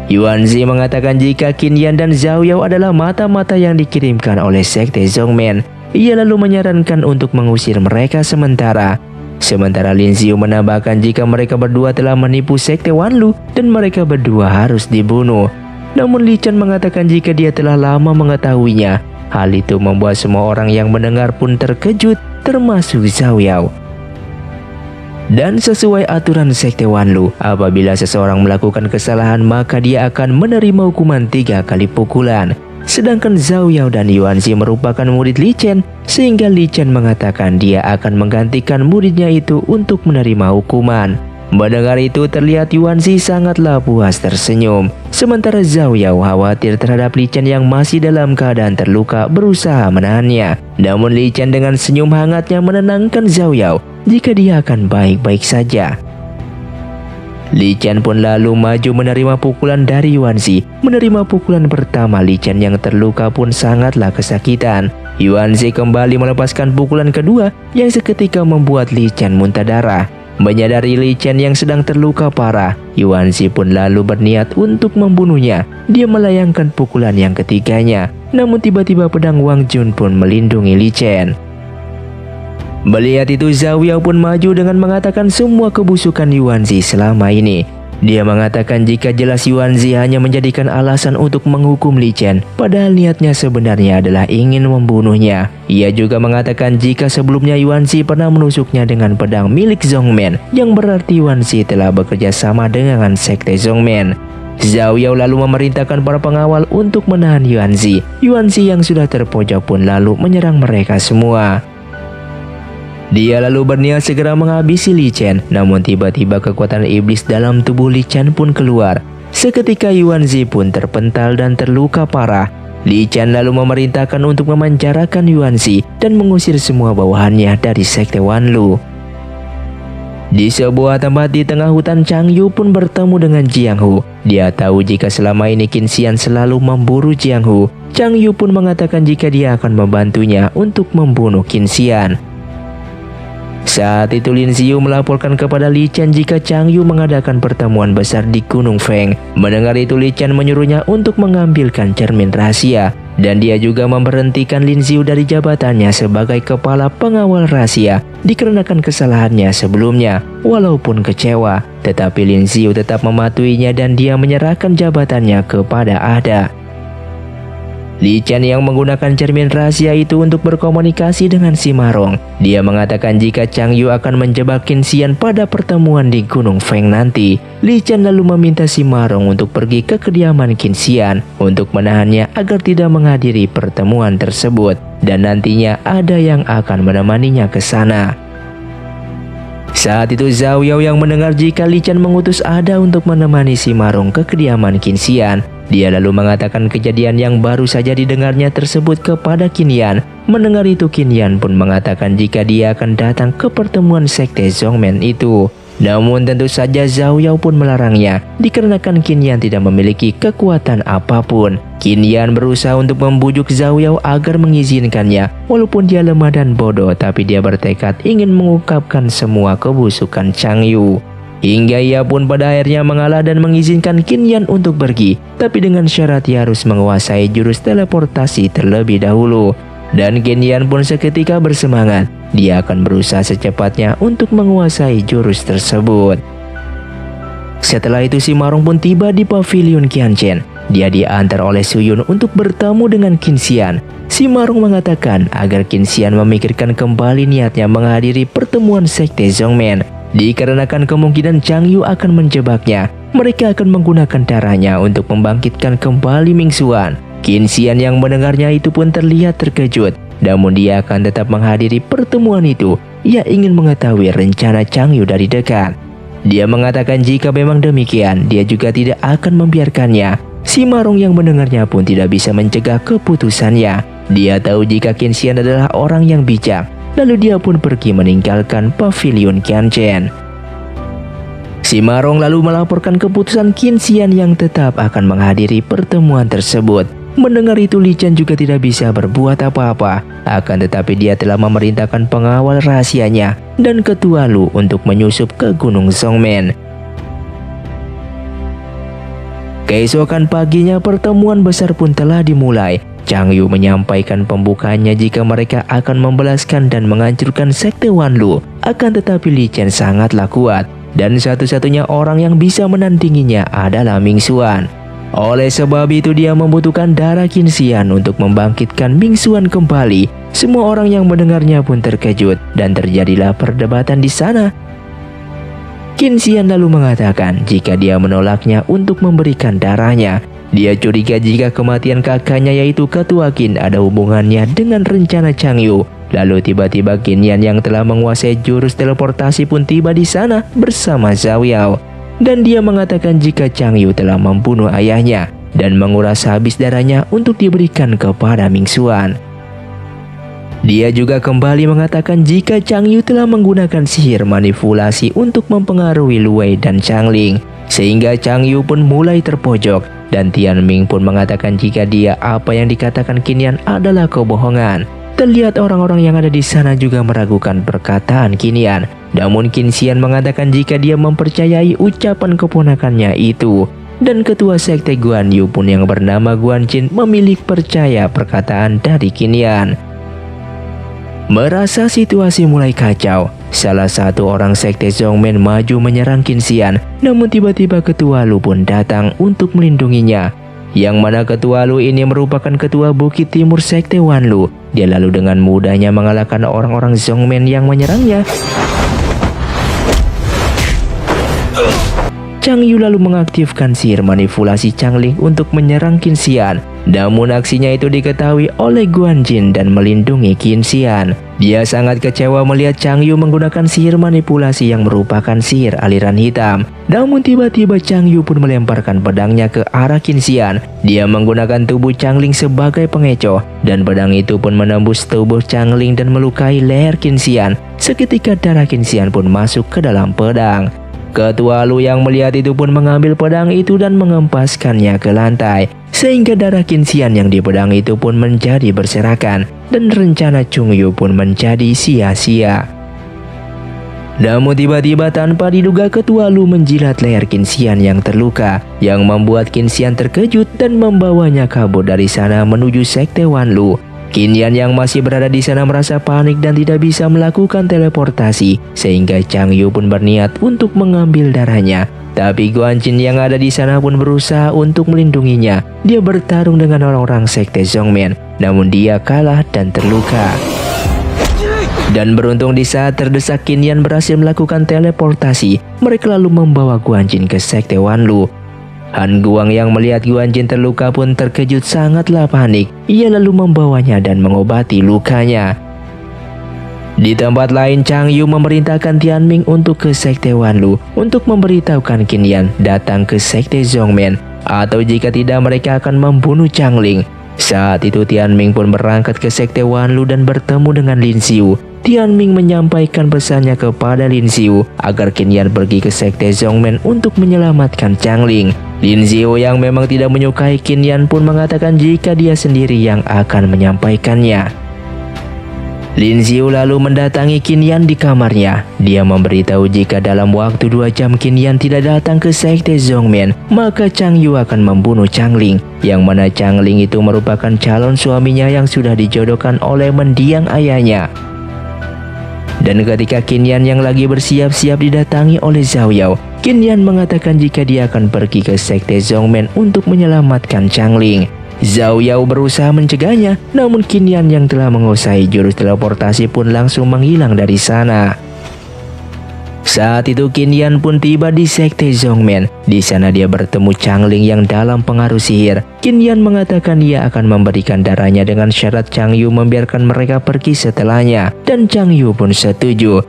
Yuan Zi mengatakan jika Qin Yan dan Zhao Yao adalah mata-mata yang dikirimkan oleh sekte Zhongmen. Ia lalu menyarankan untuk mengusir mereka sementara. Sementara Lin Xiu menambahkan jika mereka berdua telah menipu sekte Wanlu dan mereka berdua harus dibunuh. Namun Li Chen mengatakan jika dia telah lama mengetahuinya. Hal itu membuat semua orang yang mendengar pun terkejut, termasuk Zhao Yao. Dan sesuai aturan sekte Wanlu, apabila seseorang melakukan kesalahan maka dia akan menerima hukuman 3 kali pukulan. Sedangkan Zhao Yao dan Yuan Zi merupakan murid Li Chen, sehingga Li Chen mengatakan dia akan menggantikan muridnya itu untuk menerima hukuman. Mendengar itu terlihat Yuan Zi sangatlah puas tersenyum. Sementara Zhao Yao khawatir terhadap Li Chen yang masih dalam keadaan terluka berusaha menahannya. Namun Li Chen dengan senyum hangatnya menenangkan Zhao Yao jika dia akan baik-baik saja. Li Chen pun lalu maju menerima pukulan dari Yuan Zi. Menerima pukulan pertama Li Chen yang terluka pun sangatlah kesakitan. Yuan Zi kembali melepaskan pukulan kedua yang seketika membuat Li Chen muntah darah. Menyadari Li Chen yang sedang terluka parah, Yuan Zi pun lalu berniat untuk membunuhnya. Dia melayangkan pukulan yang ketiganya. Namun tiba-tiba pedang Wang Jun pun melindungi Li Chen. Melihat itu Zhao Yao pun maju dengan mengatakan semua kebusukan Yuan Zi selama ini. Dia mengatakan jika jelas Yuan Zi hanya menjadikan alasan untuk menghukum Li Chen, padahal niatnya sebenarnya adalah ingin membunuhnya. Ia juga mengatakan jika sebelumnya Yuan Zi pernah menusuknya dengan pedang milik Zhongmen, yang berarti Yuan Zi telah bekerja sama dengan sekte Zhongmen. Zhao Yao lalu memerintahkan para pengawal untuk menahan Yuan Zi. Yuan Zi yang sudah terpojok pun lalu menyerang mereka semua. Dia lalu berniat segera menghabisi Li Chen, namun tiba-tiba kekuatan iblis dalam tubuh Li Chen pun keluar. Seketika Yuan Zi pun terpental dan terluka parah. Li Chen lalu memerintahkan untuk memanjarakan Yuan Zi dan mengusir semua bawahannya dari sekte Wanlu. Di sebuah tempat di tengah hutan, Chang Yu pun bertemu dengan Jiang Hu. Dia tahu jika selama ini Qin Xian selalu memburu Jiang Hu. Chang Yu pun mengatakan jika dia akan membantunya untuk membunuh Qin Xian. Saat itu Lin Xiu melaporkan kepada Li Chen jika Chang Yu mengadakan pertemuan besar di Gunung Feng. Mendengar itu Li Chen menyuruhnya untuk mengambilkan cermin rahasia. Dan dia juga memberhentikan Lin Xiu dari jabatannya sebagai kepala pengawal rahasia dikarenakan kesalahannya sebelumnya. Walaupun kecewa, tetapi Lin Xiu tetap mematuhinya dan dia menyerahkan jabatannya kepada Ada. Li Chen yang menggunakan cermin rahasia itu untuk berkomunikasi dengan si Marong. Dia mengatakan jika Chang Yu akan menjebak Qin Xian pada pertemuan di Gunung Feng nanti. Li Chen lalu meminta si Marong untuk pergi ke kediaman Qin Xian untuk menahannya agar tidak menghadiri pertemuan tersebut, dan nantinya ada yang akan menemaninya ke sana. Saat itu Zhao Yao yang mendengar jika Li Chen mengutus Ada untuk menemani si Marong ke kediaman Qin Xian. Dia lalu mengatakan kejadian yang baru saja didengarnya tersebut kepada Qin Yan. Mendengar itu Qin Yan pun mengatakan jika dia akan datang ke pertemuan sekte Zhongmen itu. Namun tentu saja Zhao Yao pun melarangnya dikarenakan Qin Yan tidak memiliki kekuatan apapun. Qin Yan berusaha untuk membujuk Zhao Yao agar mengizinkannya. Walaupun dia lemah dan bodoh, tapi dia bertekad ingin mengungkapkan semua kebusukan Chang Yu. Hingga ia pun pada akhirnya mengalah dan mengizinkan Qin Yan untuk pergi, tapi dengan syarat ia harus menguasai jurus teleportasi terlebih dahulu. Dan Qin Yan pun seketika bersemangat, dia akan berusaha secepatnya untuk menguasai jurus tersebut. Setelah itu si Marong pun tiba di pavilion Qianchen. Dia diantar oleh Su Yun untuk bertemu dengan Qin Xian. Si Marong mengatakan agar Qin Xian memikirkan kembali niatnya menghadiri pertemuan sekte Zhongmen. Dikarenakan kemungkinan Chang Yu akan menjebaknya, mereka akan menggunakan darahnya untuk membangkitkan kembali Ming Xuan. Qin Xian yang mendengarnya itu pun terlihat terkejut, namun dia akan tetap menghadiri pertemuan itu. Ia ingin mengetahui rencana Chang Yu dari dekat. Dia mengatakan jika memang demikian, dia juga tidak akan membiarkannya. Si Marong yang mendengarnya pun tidak bisa mencegah keputusannya. Dia tahu jika Qin Xian adalah orang yang bijak. Lalu dia pun pergi meninggalkan pavilion Qianchen. Si Marong lalu melaporkan keputusan Qin Xian yang tetap akan menghadiri pertemuan tersebut. Mendengar itu Li Chen juga tidak bisa berbuat apa-apa. Akan tetapi dia telah memerintahkan pengawal rahasianya dan ketua Lu untuk menyusup ke Gunung Zhongmen. Keesokan paginya pertemuan besar pun telah dimulai. Chang Yu menyampaikan pembukaannya jika mereka akan membalaskan dan menghancurkan sekte Wanlu. Akan tetapi Li Chen sangatlah kuat, dan satu-satunya orang yang bisa menandinginya adalah Ming Xuan. Oleh sebab itu dia membutuhkan darah Qin Xian untuk membangkitkan Ming Xuan kembali. Semua orang yang mendengarnya pun terkejut dan terjadilah perdebatan di sana. Qin Xian lalu mengatakan jika dia menolaknya untuk memberikan darahnya. Dia curiga jika kematian kakaknya yaitu Ketua Qin ada hubungannya dengan rencana Chang Yu. Lalu tiba-tiba Qin Yan yang telah menguasai jurus teleportasi pun tiba di sana bersama Zhao Yao. Dan dia mengatakan jika Chang Yu telah membunuh ayahnya dan menguras habis darahnya untuk diberikan kepada Ming Xuan. Dia juga kembali mengatakan jika Chang Yu telah menggunakan sihir manipulasi untuk mempengaruhi Lu Wei dan Chang Ling, sehingga Chang Yu pun mulai terpojok. Dan Tian Ming pun mengatakan jika dia apa yang dikatakan Qin Yan adalah kebohongan. Terlihat orang-orang yang ada di sana juga meragukan perkataan Qin Yan. Namun Qin Xian mengatakan jika dia mempercayai ucapan keponakannya itu. Dan ketua sekte Guan Yu pun yang bernama Guan Jin memilih percaya perkataan dari Qin Yan. Merasa situasi mulai kacau, salah satu orang sekte Zhongmen maju menyerang Qin Xian. Namun tiba-tiba ketua Lu pun datang untuk melindunginya. Yang mana ketua Lu ini merupakan ketua Bukit Timur sekte Wanlu. Dia lalu dengan mudahnya mengalahkan orang-orang Zhongmen yang menyerangnya. Chang Yu lalu mengaktifkan sihir manipulasi Chang Ling untuk menyerang Qin Xian. Namun aksinya itu diketahui oleh Guan Jin dan melindungi Qin Xian. Dia sangat kecewa melihat Chang Yu menggunakan sihir manipulasi yang merupakan sihir aliran hitam. Namun tiba-tiba Chang Yu pun melemparkan pedangnya ke arah Qin Xian. Dia menggunakan tubuh Chang Ling sebagai pengecoh, dan pedang itu pun menembus tubuh Chang Ling dan melukai leher Qin Xian. Seketika darah Qin Xian pun masuk ke dalam pedang. Ketua Lu yang melihat itu pun mengambil pedang itu dan mengempaskannya ke lantai, sehingga darah Qin Xian yang di pedang itu pun menjadi berserakan, dan rencana Chung Yu pun menjadi sia-sia. Namun tiba-tiba tanpa diduga ketua Lu menjilat leher Qin Xian yang terluka, yang membuat Qin Xian terkejut dan membawanya kabur dari sana menuju sekte Wanlu. Qin Yan yang masih berada di sana merasa panik dan tidak bisa melakukan teleportasi, sehingga Chang Yu pun berniat untuk mengambil darahnya. Tapi Guan Jin yang ada di sana pun berusaha untuk melindunginya. Dia bertarung dengan orang-orang sekte Zhongmen, namun dia kalah dan terluka. Dan beruntung di saat terdesak, Qin Yan berhasil melakukan teleportasi. Mereka lalu membawa Guan Jin ke sekte Wanlu. Han Guang yang melihat Guan Jin terluka pun terkejut sangatlah panik. Ia lalu membawanya dan mengobati lukanya. Di tempat lain, Chang Yu memerintahkan Tianming untuk ke sekte Wanlu untuk memberitahukan Qin Yan datang ke sekte Zhongmen, atau jika tidak mereka akan membunuh Changling. Saat itu Tianming pun berangkat ke sekte Wanlu dan bertemu dengan Lin Xiu. Tianming menyampaikan pesannya kepada Lin Xiu agar Qin Yan pergi ke sekte Zhongmen untuk menyelamatkan Changling. Lin Xiu yang memang tidak menyukai Qin Yan pun mengatakan jika dia sendiri yang akan menyampaikannya. Lin Xiu lalu mendatangi Qin Yan di kamarnya. Dia memberitahu jika dalam waktu 2 jam Qin Yan tidak datang ke sekte Zhongmen, maka Chang Yu akan membunuh Changling, yang mana Changling itu merupakan calon suaminya yang sudah dijodohkan oleh mendiang ayahnya. Dan ketika Qin Yan yang lagi bersiap-siap didatangi oleh Zhao Yao, Qin Yan mengatakan jika dia akan pergi ke sekte Zhongmen untuk menyelamatkan Changling. Zhao Yao berusaha mencegahnya, namun Qin Yan yang telah menguasai jurus teleportasi pun langsung menghilang dari sana. Saat itu Qin Yan pun tiba di sekte Zhongmen. Di sana dia bertemu Changling yang dalam pengaruh sihir. Qin Yan mengatakan ia akan memberikan darahnya dengan syarat Chang Yu membiarkan mereka pergi setelahnya, dan Chang Yu pun setuju.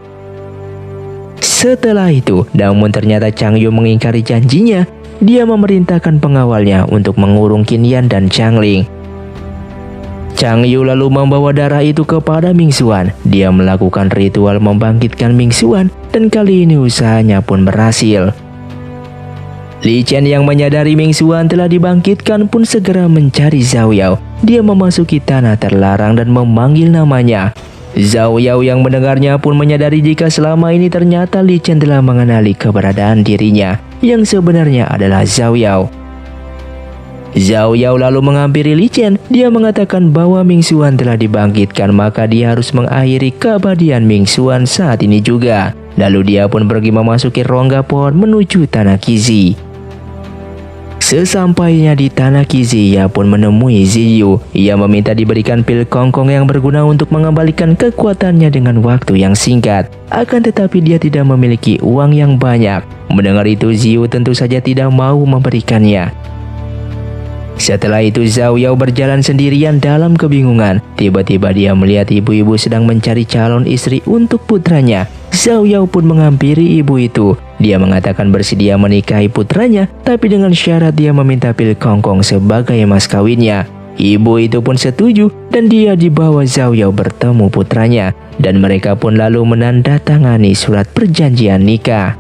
Setelah itu, namun ternyata Chang Yu mengingkari janjinya. Dia memerintahkan pengawalnya untuk mengurung Qin Yan dan Changling. Chang Yu lalu membawa darah itu kepada Ming Xuan. Dia melakukan ritual membangkitkan Ming Xuan, dan kali ini usahanya pun berhasil. Li Chen yang menyadari Ming Xuan telah dibangkitkan pun segera mencari Zhao Yao. Dia memasuki tanah terlarang dan memanggil namanya. Zhao Yao yang mendengarnya pun menyadari jika selama ini ternyata Li Chen telah mengenali keberadaan dirinya, yang sebenarnya adalah Zhao Yao. Zhao Yao lalu menghampiri Li Chen. Dia mengatakan bahwa Ming Xuan telah dibangkitkan, maka dia harus mengakhiri keabadian Ming Xuan saat ini juga. Lalu dia pun pergi memasuki rongga pohon menuju tanah Qizi. Sesampainya di tanah Qizi, ia pun menemui Ziyu. Ia meminta diberikan pil kongkong yang berguna untuk mengembalikan kekuatannya dengan waktu yang singkat. Akan tetapi dia tidak memiliki uang yang banyak. Mendengar itu, Ziyu tentu saja tidak mau memberikannya. Setelah itu Zhao Yao berjalan sendirian dalam kebingungan. Tiba-tiba dia melihat ibu-ibu sedang mencari calon istri untuk putranya. Zhao Yao pun menghampiri ibu itu. Dia mengatakan bersedia menikahi putranya, tapi dengan syarat dia meminta pil kongkong sebagai mas kawinnya. Ibu itu pun setuju dan dia dibawa Zhao Yao bertemu putranya, dan mereka pun lalu menandatangani surat perjanjian nikah.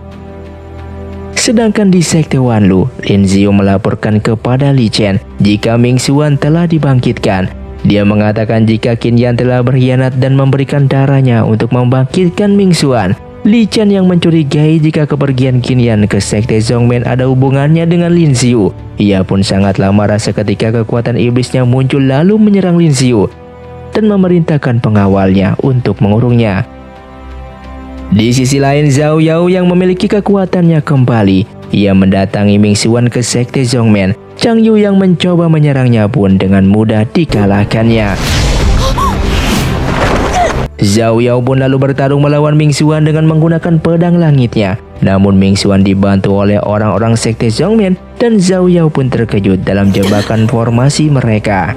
Sedangkan di sekte Wanlu, Lin Xiu melaporkan kepada Li Chen jika Ming Xuan telah dibangkitkan. Dia mengatakan jika Qin Yan telah berkhianat dan memberikan darahnya untuk membangkitkan Ming Xuan. Li Chen yang mencurigai jika kepergian Qin Yan ke sekte Zhongmen ada hubungannya dengan Lin Xiu. Ia pun sangatlah marah seketika kekuatan iblisnya muncul lalu menyerang Lin Xiu dan memerintahkan pengawalnya untuk mengurungnya. Di sisi lain, Zhao Yao yang memiliki kekuatannya kembali. Ia mendatangi Ming Xuan ke sekte Zhongmen. Chang Yu yang mencoba menyerangnya pun dengan mudah dikalahkannya. Zhao Yao pun lalu bertarung melawan Ming Xuan dengan menggunakan pedang langitnya. Namun Ming Xuan dibantu oleh orang-orang sekte Zhongmen dan Zhao Yao pun terkejut dalam jebakan formasi mereka.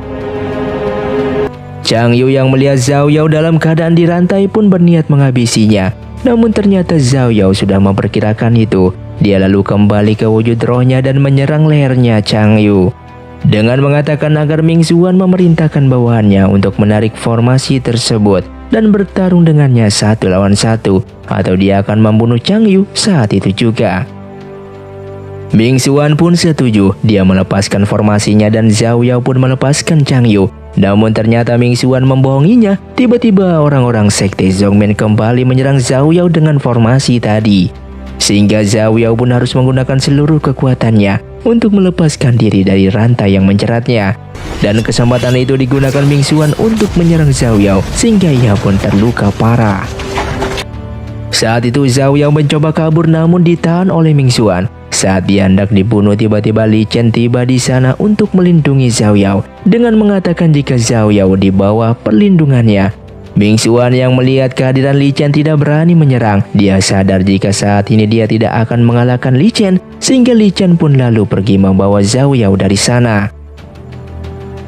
Chang Yu yang melihat Zhao Yao dalam keadaan dirantai pun berniat menghabisinya. Namun ternyata Zhao Yao sudah memperkirakan itu. Dia lalu kembali ke wujud rohnya dan menyerang lehernya Chang Yu dengan mengatakan agar Ming Xuan memerintahkan bawahannya untuk menarik formasi tersebut dan bertarung dengannya 1 lawan 1, atau dia akan membunuh Chang Yu saat itu juga. Ming Xuan pun setuju. Dia melepaskan formasinya dan Zhao Yao pun melepaskan Chang Yu. Namun ternyata Ming Xuan membohonginya. Tiba-tiba orang-orang sekte Zhongmen kembali menyerang Zhao Yao dengan formasi tadi, sehingga Zhao Yao pun harus menggunakan seluruh kekuatannya untuk melepaskan diri dari rantai yang menjeratnya. Dan kesempatan itu digunakan Ming Xuan untuk menyerang Zhao Yao sehingga ia pun terluka parah. Saat itu Zhao Yao mencoba kabur namun ditahan oleh Ming Xuan. Saat dia hendak dibunuh, tiba-tiba Li Chen tiba di sana untuk melindungi Zhao Yao dengan mengatakan jika Zhao Yao di bawah perlindungannya. Ming Xuan yang melihat kehadiran Li Chen tidak berani menyerang. Dia sadar jika saat ini dia tidak akan mengalahkan Li Chen, sehingga Li Chen pun lalu pergi membawa Zhao Yao dari sana.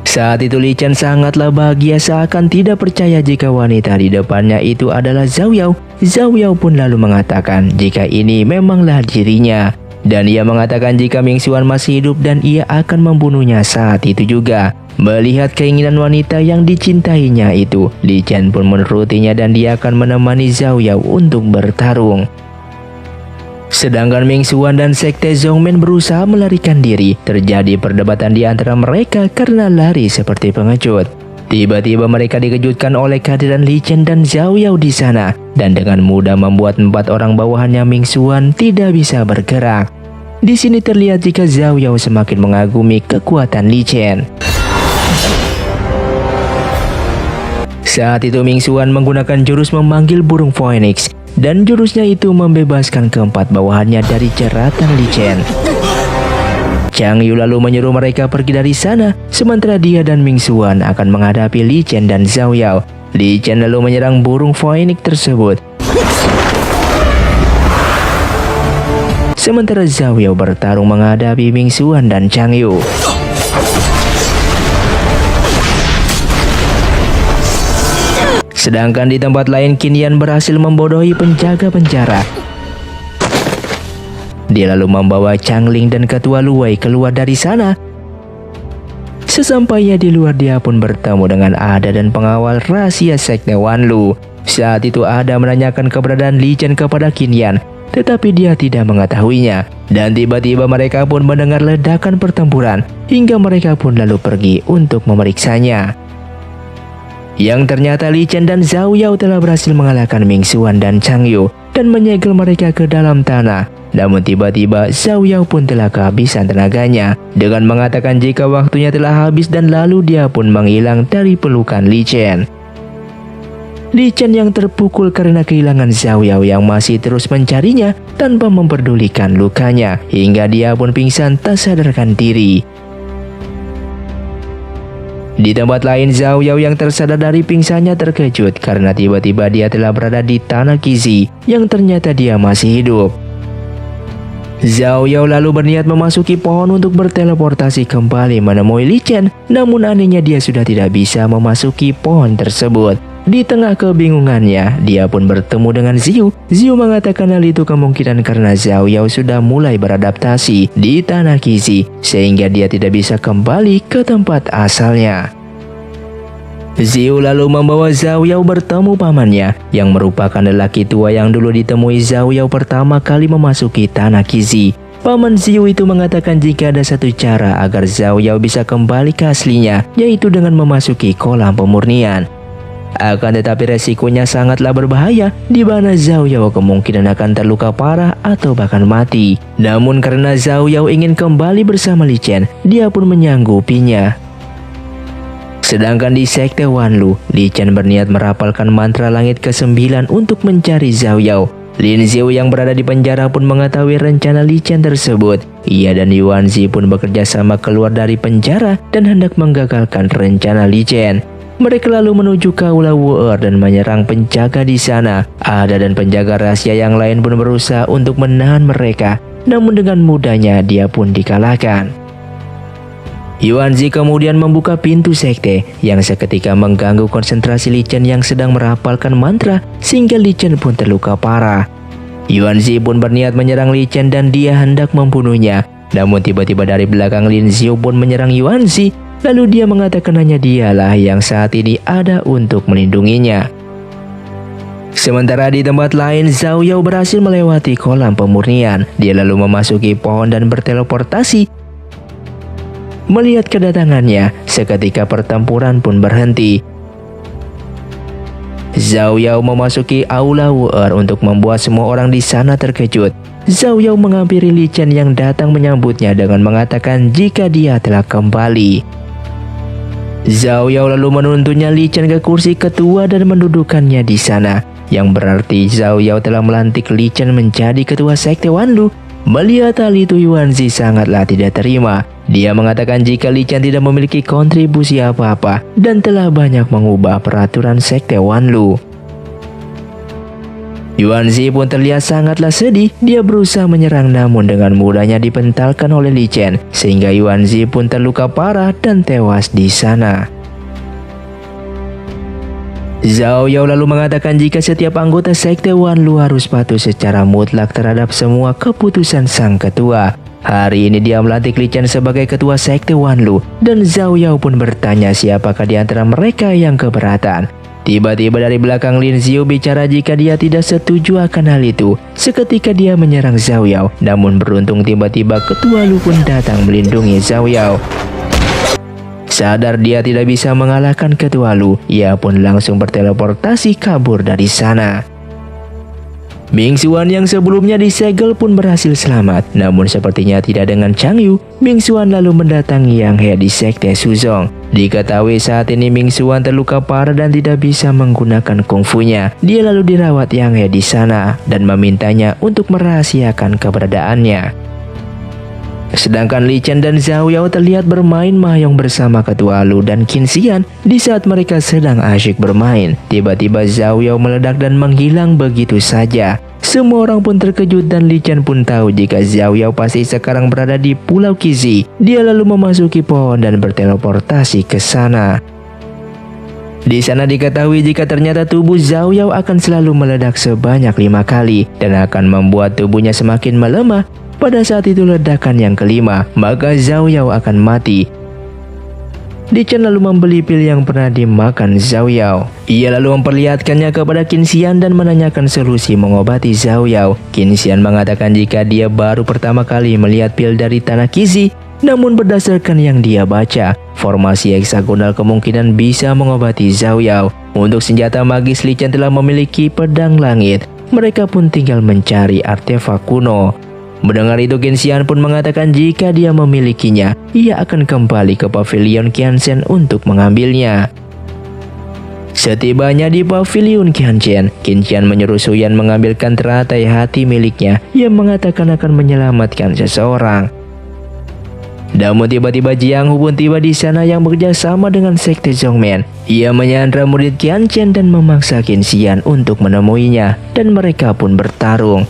Saat itu Li Chen sangatlah bahagia, seakan tidak percaya jika wanita di depannya itu adalah Zhao Yao. Zhao Yao pun lalu mengatakan jika ini memanglah dirinya. Dan ia mengatakan jika Ming Xuan masih hidup dan ia akan membunuhnya saat itu juga. Melihat keinginan wanita yang dicintainya itu, Li Chen pun menurutinya dan dia akan menemani Zhao Yao untuk bertarung. Sedangkan Ming Xuan dan Sekte Zhongmen berusaha melarikan diri. Terjadi perdebatan di antara mereka karena lari seperti pengecut. Tiba-tiba mereka dikejutkan oleh kehadiran Li Chen dan Zhao Yao di sana, dan dengan mudah membuat 4 orang bawahannya Ming Xuan tidak bisa bergerak. Di sini terlihat jika Zhao Yao semakin mengagumi kekuatan Li Chen. Saat itu Ming Xuan menggunakan jurus memanggil burung phoenix, dan jurusnya itu membebaskan keempat bawahannya dari jeratan Li Chen. Chang Yu lalu menyuruh mereka pergi dari sana, sementara dia dan Ming Xuan akan menghadapi Li Chen dan Zhao Yao. Li Chen lalu menyerang burung phoenix tersebut. Sementara Zhao Yao bertarung menghadapi Ming Xuan dan Chang Yu. Sedangkan di tempat lain Qin Yan berhasil membodohi penjaga penjara. Dia lalu membawa Chang Ling dan Ketua Luwei keluar dari sana. Sesampainya di luar dia pun bertemu dengan Ada dan pengawal rahasia Sekte Wanlu. Saat itu Ada menanyakan keberadaan Li Chen kepada Qin Yan, tetapi dia tidak mengetahuinya. Dan tiba-tiba mereka pun mendengar ledakan pertempuran, hingga mereka pun lalu pergi untuk memeriksanya. Yang ternyata Li Chen dan Zhao Yao telah berhasil mengalahkan Ming Xuan dan Chang Yu dan menyegel mereka ke dalam tanah. Namun tiba-tiba Zhao Yao pun telah kehabisan tenaganya dengan mengatakan jika waktunya telah habis, dan lalu dia pun menghilang dari pelukan Li Chen. Li Chen yang terpukul karena kehilangan Zhao Yao yang masih terus mencarinya tanpa memperdulikan lukanya, hingga dia pun pingsan tak sadarkan diri. Di tempat lain Zhao Yao yang tersadar dari pingsannya terkejut karena tiba-tiba dia telah berada di tanah Qizi yang ternyata dia masih hidup. Zhao Yao lalu berniat memasuki pohon untuk berteleportasi kembali menemui Li Chen, namun anehnya dia sudah tidak bisa memasuki pohon tersebut. Di tengah kebingungannya, dia pun bertemu dengan Ziyu. Ziyu mengatakan hal itu kemungkinan karena Zhao Yao sudah mulai beradaptasi di tanah Qizi, sehingga dia tidak bisa kembali ke tempat asalnya. Ziyu lalu membawa Zhao Yao bertemu pamannya, yang merupakan lelaki tua yang dulu ditemui Zhao Yao pertama kali memasuki tanah Qizi. Paman Ziyu itu mengatakan jika ada satu cara agar Zhao Yao bisa kembali ke aslinya, yaitu dengan memasuki kolam pemurnian. Akan tetapi resikonya sangatlah berbahaya, di mana Zhao Yao kemungkinan akan terluka parah atau bahkan mati. Namun karena Zhao Yao ingin kembali bersama Li Chen, dia pun menyanggupinya. Sedangkan di Sekte Wanlu, Li Chen berniat merapalkan mantra langit ke-9 untuk mencari Zhao Yao. Lin Xiu yang berada di penjara pun mengetahui rencana Li Chen tersebut. Ia dan Yuan Zi pun bekerja sama keluar dari penjara dan hendak menggagalkan rencana Li Chen. Mereka lalu menuju Kaula Wu'er dan menyerang penjaga di sana. Ada dan penjaga rahasia yang lain pun berusaha untuk menahan mereka, namun dengan mudahnya dia pun dikalahkan. Yuan Zi kemudian membuka pintu sekte yang seketika mengganggu konsentrasi Li Chen yang sedang merapalkan mantra, sehingga Li Chen pun terluka parah. Yuan Zi pun berniat menyerang Li Chen dan dia hendak membunuhnya. Namun tiba-tiba dari belakang Lin Xiu pun menyerang Yuan Zi. Lalu dia mengatakan hanya dialah yang saat ini ada untuk melindunginya. Sementara di tempat lain, Zhao Yao berhasil melewati kolam pemurnian. Dia lalu memasuki pohon dan berteleportasi. Melihat kedatangannya, seketika pertempuran pun berhenti. Zhao Yao memasuki aula Wu'er untuk membuat semua orang di sana terkejut. Zhao Yao menghampiri Li Chen yang datang menyambutnya dengan mengatakan jika dia telah kembali. Zhao Yao lalu menuntunnya Li Chen ke kursi ketua dan mendudukkannya di sana, yang berarti Zhao Yao telah melantik Li Chen menjadi ketua sekte Wanlu. Melihat hal itu, Yuan Zi sangatlah tidak terima. Dia mengatakan jika Li Chen tidak memiliki kontribusi apa-apa dan telah banyak mengubah peraturan sekte Wanlu. Yuan Zi pun terlihat sangatlah sedih. Dia berusaha menyerang namun dengan mudahnya dipentalkan oleh Li Chen, sehingga Yuan Zi pun terluka parah dan tewas di sana. Zhao Yao lalu mengatakan jika setiap anggota sekte Wanlu harus patuh secara mutlak terhadap semua keputusan sang ketua. Hari ini dia melantik Li Chen sebagai ketua sekte Wanlu, dan Zhao Yao pun bertanya siapakah di antara mereka yang keberatan. Tiba-tiba dari belakang Lin Xiu bicara jika dia tidak setuju akan hal itu. Seketika dia menyerang Zhao Yao, namun beruntung tiba-tiba ketua Lu pun datang melindungi Zhao Yao. Sadar dia tidak bisa mengalahkan ketua Lu, ia pun langsung berteleportasi kabur dari sana. Ming Xuan yang sebelumnya disegel pun berhasil selamat, namun sepertinya tidak dengan Chang Yu. Ming Xuan lalu mendatangi Yang He di sekte Suzong. Diketahui saat ini Ming Xuan terluka parah dan tidak bisa menggunakan kungfunya. Dia lalu dirawat Yang He di sana dan memintanya untuk merahasiakan keberadaannya. Sedangkan Li Chen dan Zhao Yao terlihat bermain mahjong bersama ketua Lu dan Qin Xian. Di saat mereka sedang asyik bermain, tiba-tiba Zhao Yao meledak dan menghilang begitu saja. Semua orang pun terkejut dan Li Chen pun tahu jika Zhao Yao pasti sekarang berada di Pulau Qizi. Dia lalu memasuki pohon dan berteleportasi ke sana. Di sana diketahui jika ternyata tubuh Zhao Yao akan selalu meledak sebanyak 5 kali dan akan membuat tubuhnya semakin melemah. Pada saat itu ledakan yang kelima, maka Zhao Yao akan mati. Li Chen lalu membeli pil yang pernah dimakan Zhao Yao. Ia lalu memperlihatkannya kepada Qin Xian dan menanyakan solusi mengobati Zhao Yao. Qin Xian mengatakan jika dia baru pertama kali melihat pil dari tanah Qizi, namun berdasarkan yang dia baca, formasi heksagonal kemungkinan bisa mengobati Zhao Yao. Untuk senjata magis, Li Chen telah memiliki pedang langit. Mereka pun tinggal mencari artefak kuno. Mendengar itu, Qin Xian pun mengatakan jika dia memilikinya, ia akan kembali ke pavilion Qianzhen untuk mengambilnya. Setibanya di pavilion Qianzhen, Qin Xian menyuruh Su Yan mengambilkan teratai hati miliknya yang mengatakan akan menyelamatkan seseorang. Namun tiba-tiba Jiang Hu pun tiba di sana yang bekerja sama dengan sekte Zhongmen. Ia menyandra murid Qianzhen dan memaksa Qin Xian untuk menemuinya, dan mereka pun bertarung.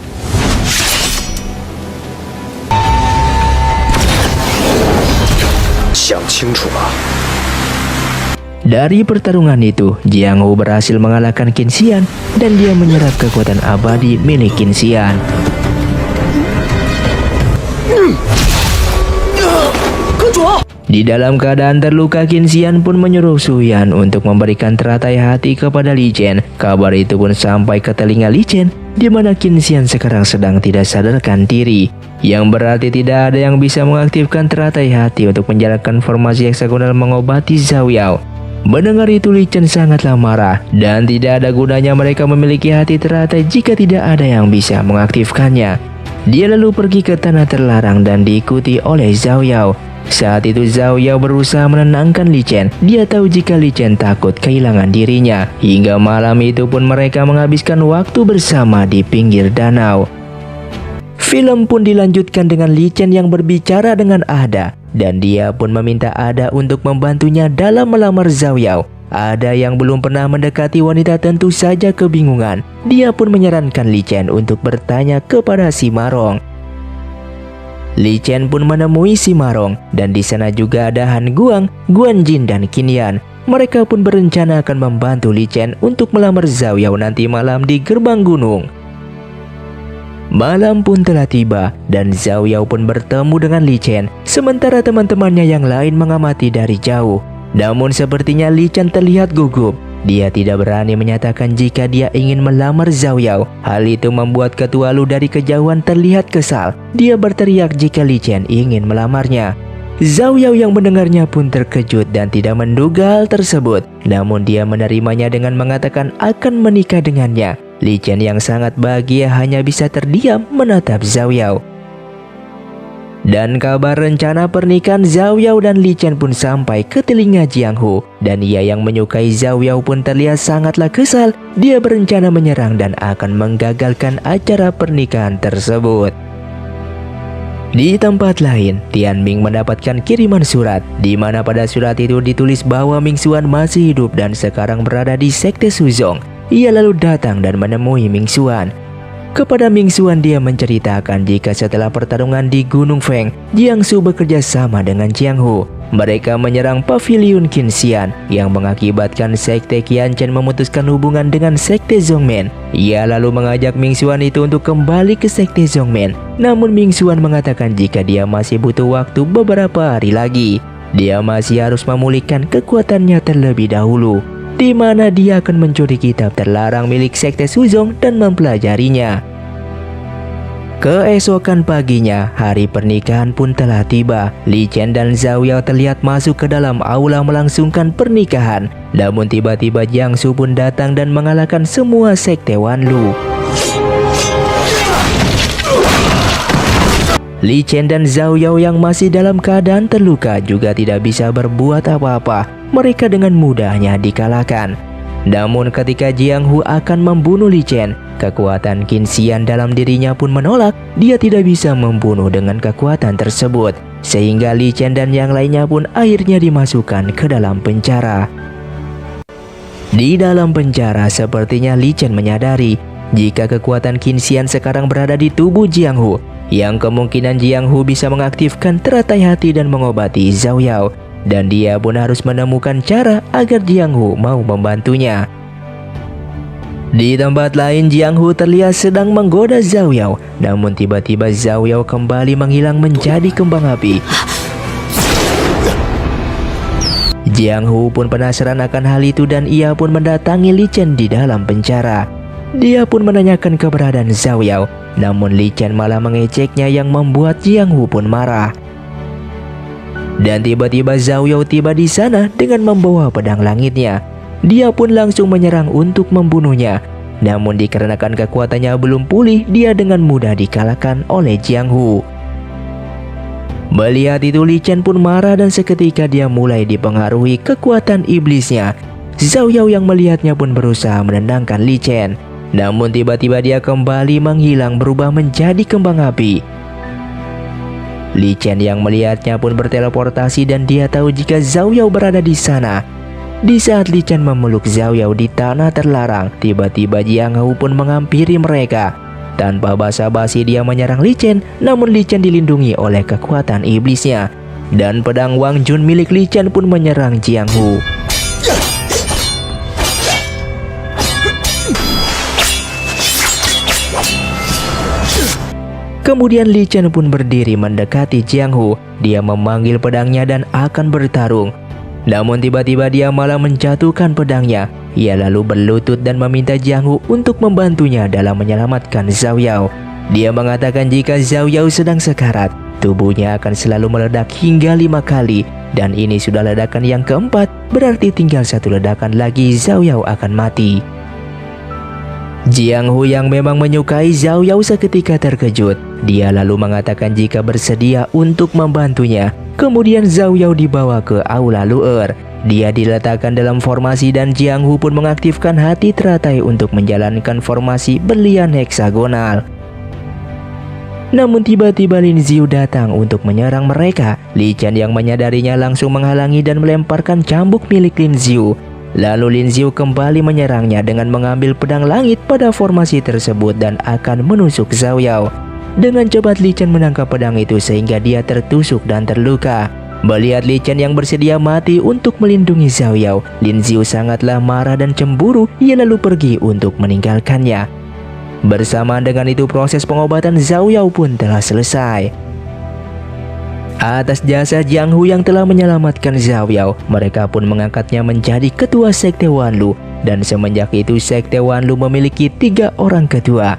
Dari pertarungan itu, Jiang Hu berhasil mengalahkan Qin Xian dan dia menyerap kekuatan abadi milik Qin Xian. Di dalam keadaan terluka, Qin Xian pun menyuruh Su Yan untuk memberikan teratai hati kepada Li Chen. Kabar itu pun sampai ke telinga Li Chen, di mana Qin Xian sekarang sedang tidak sadarkan diri. Yang berarti tidak ada yang bisa mengaktifkan teratai hati untuk menjalankan formasi heksagonal mengobati Zhao Yao. Mendengar itu, Li Chen sangatlah marah dan tidak ada gunanya mereka memiliki hati teratai jika tidak ada yang bisa mengaktifkannya. Dia lalu pergi ke tanah terlarang dan diikuti oleh Zhao Yao. Saat itu Zhao Yao berusaha menenangkan Li Chen. Dia tahu jika Li Chen takut kehilangan dirinya. Hingga malam itu pun mereka menghabiskan waktu bersama di pinggir danau. Film pun dilanjutkan dengan Li Chen yang berbicara dengan Ada, dan dia pun meminta Ada untuk membantunya dalam melamar Zhao Yao. Ada yang belum pernah mendekati wanita tentu saja kebingungan. Dia pun menyarankan Li Chen untuk bertanya kepada si Marong. Li Chen pun menemui si Marong, dan di sana juga ada Han Guang, Guan Jin, dan Qin Yan. Mereka pun berencana akan membantu Li Chen untuk melamar Zhao Yao nanti malam di gerbang gunung. Malam pun telah tiba dan Zhao Yao pun bertemu dengan Li Chen, sementara teman-temannya yang lain mengamati dari jauh. Namun sepertinya Li Chen terlihat gugup. Dia tidak berani menyatakan jika dia ingin melamar Zhao Yao. Hal itu membuat ketua Lu dari kejauhan terlihat kesal. Dia berteriak jika Li Chen ingin melamarnya. Zhao Yao yang mendengarnya pun terkejut dan tidak menduga hal tersebut. Namun dia menerimanya dengan mengatakan akan menikah dengannya. Li Chen yang sangat bahagia hanya bisa terdiam menatap Zhao Yao. Dan kabar rencana pernikahan Zhao Yao dan Li Chen pun sampai ke telinga Jiang Hu. Dan ia yang menyukai Zhao Yao pun terlihat sangatlah kesal. Dia berencana menyerang dan akan menggagalkan acara pernikahan tersebut. Di tempat lain, Tian Ming mendapatkan kiriman surat, di mana pada surat itu ditulis bahwa Ming Xuan masih hidup dan sekarang berada di Sekte Suzong. Ia lalu datang dan menemui Ming Xuan. Kepada Ming Xuan dia menceritakan jika setelah pertarungan di Gunung Feng, Jiangsu bekerja sama dengan Jiang Hu. Mereka menyerang Paviliun Qinxian yang mengakibatkan Sekte Qianchen memutuskan hubungan dengan Sekte Zhongmen. Ia lalu mengajak Ming Xuan itu untuk kembali ke Sekte Zhongmen. Namun Ming Xuan mengatakan jika dia masih butuh waktu beberapa hari lagi. Dia masih harus memulihkan kekuatannya terlebih dahulu, di mana dia akan mencuri kitab terlarang milik Sekte Suzong dan mempelajarinya. Keesokan paginya, hari pernikahan pun telah tiba. Li Chen dan Zhao Yao terlihat masuk ke dalam aula melangsungkan pernikahan. Namun tiba-tiba Jiangsu pun datang dan mengalahkan semua sekte Wanlu. Li Chen dan Zhao Yao yang masih dalam keadaan terluka juga tidak bisa berbuat apa-apa. Mereka dengan mudahnya dikalahkan. Namun ketika Jiang Hu akan membunuh Li Chen, kekuatan Qinxian dalam dirinya pun menolak. Dia tidak bisa membunuh dengan kekuatan tersebut, sehingga Li Chen dan yang lainnya pun akhirnya dimasukkan ke dalam penjara. Di dalam penjara, sepertinya Li Chen menyadari jika kekuatan Qinxian sekarang berada di tubuh Jiang Hu, yang kemungkinan Jiang Hu bisa mengaktifkan teratai hati dan mengobati Zhao Yao. Dan dia pun harus menemukan cara agar Jiang Hu mau membantunya. Di tempat lain, Jiang Hu terlihat sedang menggoda Zhao Yao. Namun tiba-tiba Zhao Yao kembali menghilang menjadi kembang api. Jiang Hu pun penasaran akan hal itu dan ia pun mendatangi Li Chen di dalam penjara. Dia pun menanyakan keberadaan Zhao Yao. Namun Li Chen malah mengejeknya yang membuat Jiang Hu pun marah. Dan tiba-tiba Zhao Yao tiba di sana dengan membawa pedang langitnya. Dia pun langsung menyerang untuk membunuhnya. Namun dikarenakan kekuatannya belum pulih, dia dengan mudah dikalahkan oleh Jiang Hu. Melihat itu Li Chen pun marah dan seketika dia mulai dipengaruhi kekuatan iblisnya. Zhao Yao yang melihatnya pun berusaha menendangkan Li Chen. Namun tiba-tiba dia kembali menghilang berubah menjadi kembang api. Li Chen yang melihatnya pun berteleportasi dan dia tahu jika Zhao Yao berada di sana. Di saat Li Chen memeluk Zhao Yao di tanah terlarang, tiba-tiba Jiang Hu pun menghampiri mereka. Tanpa basa-basi dia menyerang Li Chen, namun Li Chen dilindungi oleh kekuatan iblisnya. Dan pedang Wang Jun milik Li Chen pun menyerang Jiang Hu. Kemudian Li Chen pun berdiri mendekati Jiang Hu. Dia memanggil pedangnya dan akan bertarung. Namun tiba-tiba dia malah menjatuhkan pedangnya. Ia lalu berlutut dan meminta Jiang Hu untuk membantunya dalam menyelamatkan Zhao Yao. Dia mengatakan jika Zhao Yao sedang sekarat, tubuhnya akan selalu meledak hingga 5 kali. Dan ini sudah ledakan yang keempat, berarti tinggal 1 ledakan lagi Zhao Yao akan mati. Jiang Hu yang memang menyukai Zhao Yao seketika terkejut. Dia lalu mengatakan jika bersedia untuk membantunya. Kemudian Zhao Yao dibawa ke aula luar. Dia diletakkan dalam formasi dan Jiang Hu pun mengaktifkan hati teratai untuk menjalankan formasi berlian heksagonal. Namun tiba-tiba Lin Xiu datang untuk menyerang mereka. Li Chen yang menyadarinya langsung menghalangi dan melemparkan cambuk milik Lin Xiu. Lalu Lin Xiu kembali menyerangnya dengan mengambil pedang langit pada formasi tersebut dan akan menusuk Zhao Yao. Dengan cepat Li Chen menangkap pedang itu sehingga dia tertusuk dan terluka. Melihat Li Chen yang bersedia mati untuk melindungi Zhao Yao, Lin Xiu sangatlah marah dan cemburu. Ia lalu pergi untuk meninggalkannya. Bersamaan dengan itu proses pengobatan Zhao Yao pun telah selesai. Atas jasa Jiang Hu yang telah menyelamatkan Zhao Yao, mereka pun mengangkatnya menjadi ketua Sekte Wanlu. Dan semenjak itu Sekte Wanlu memiliki 3 orang ketua.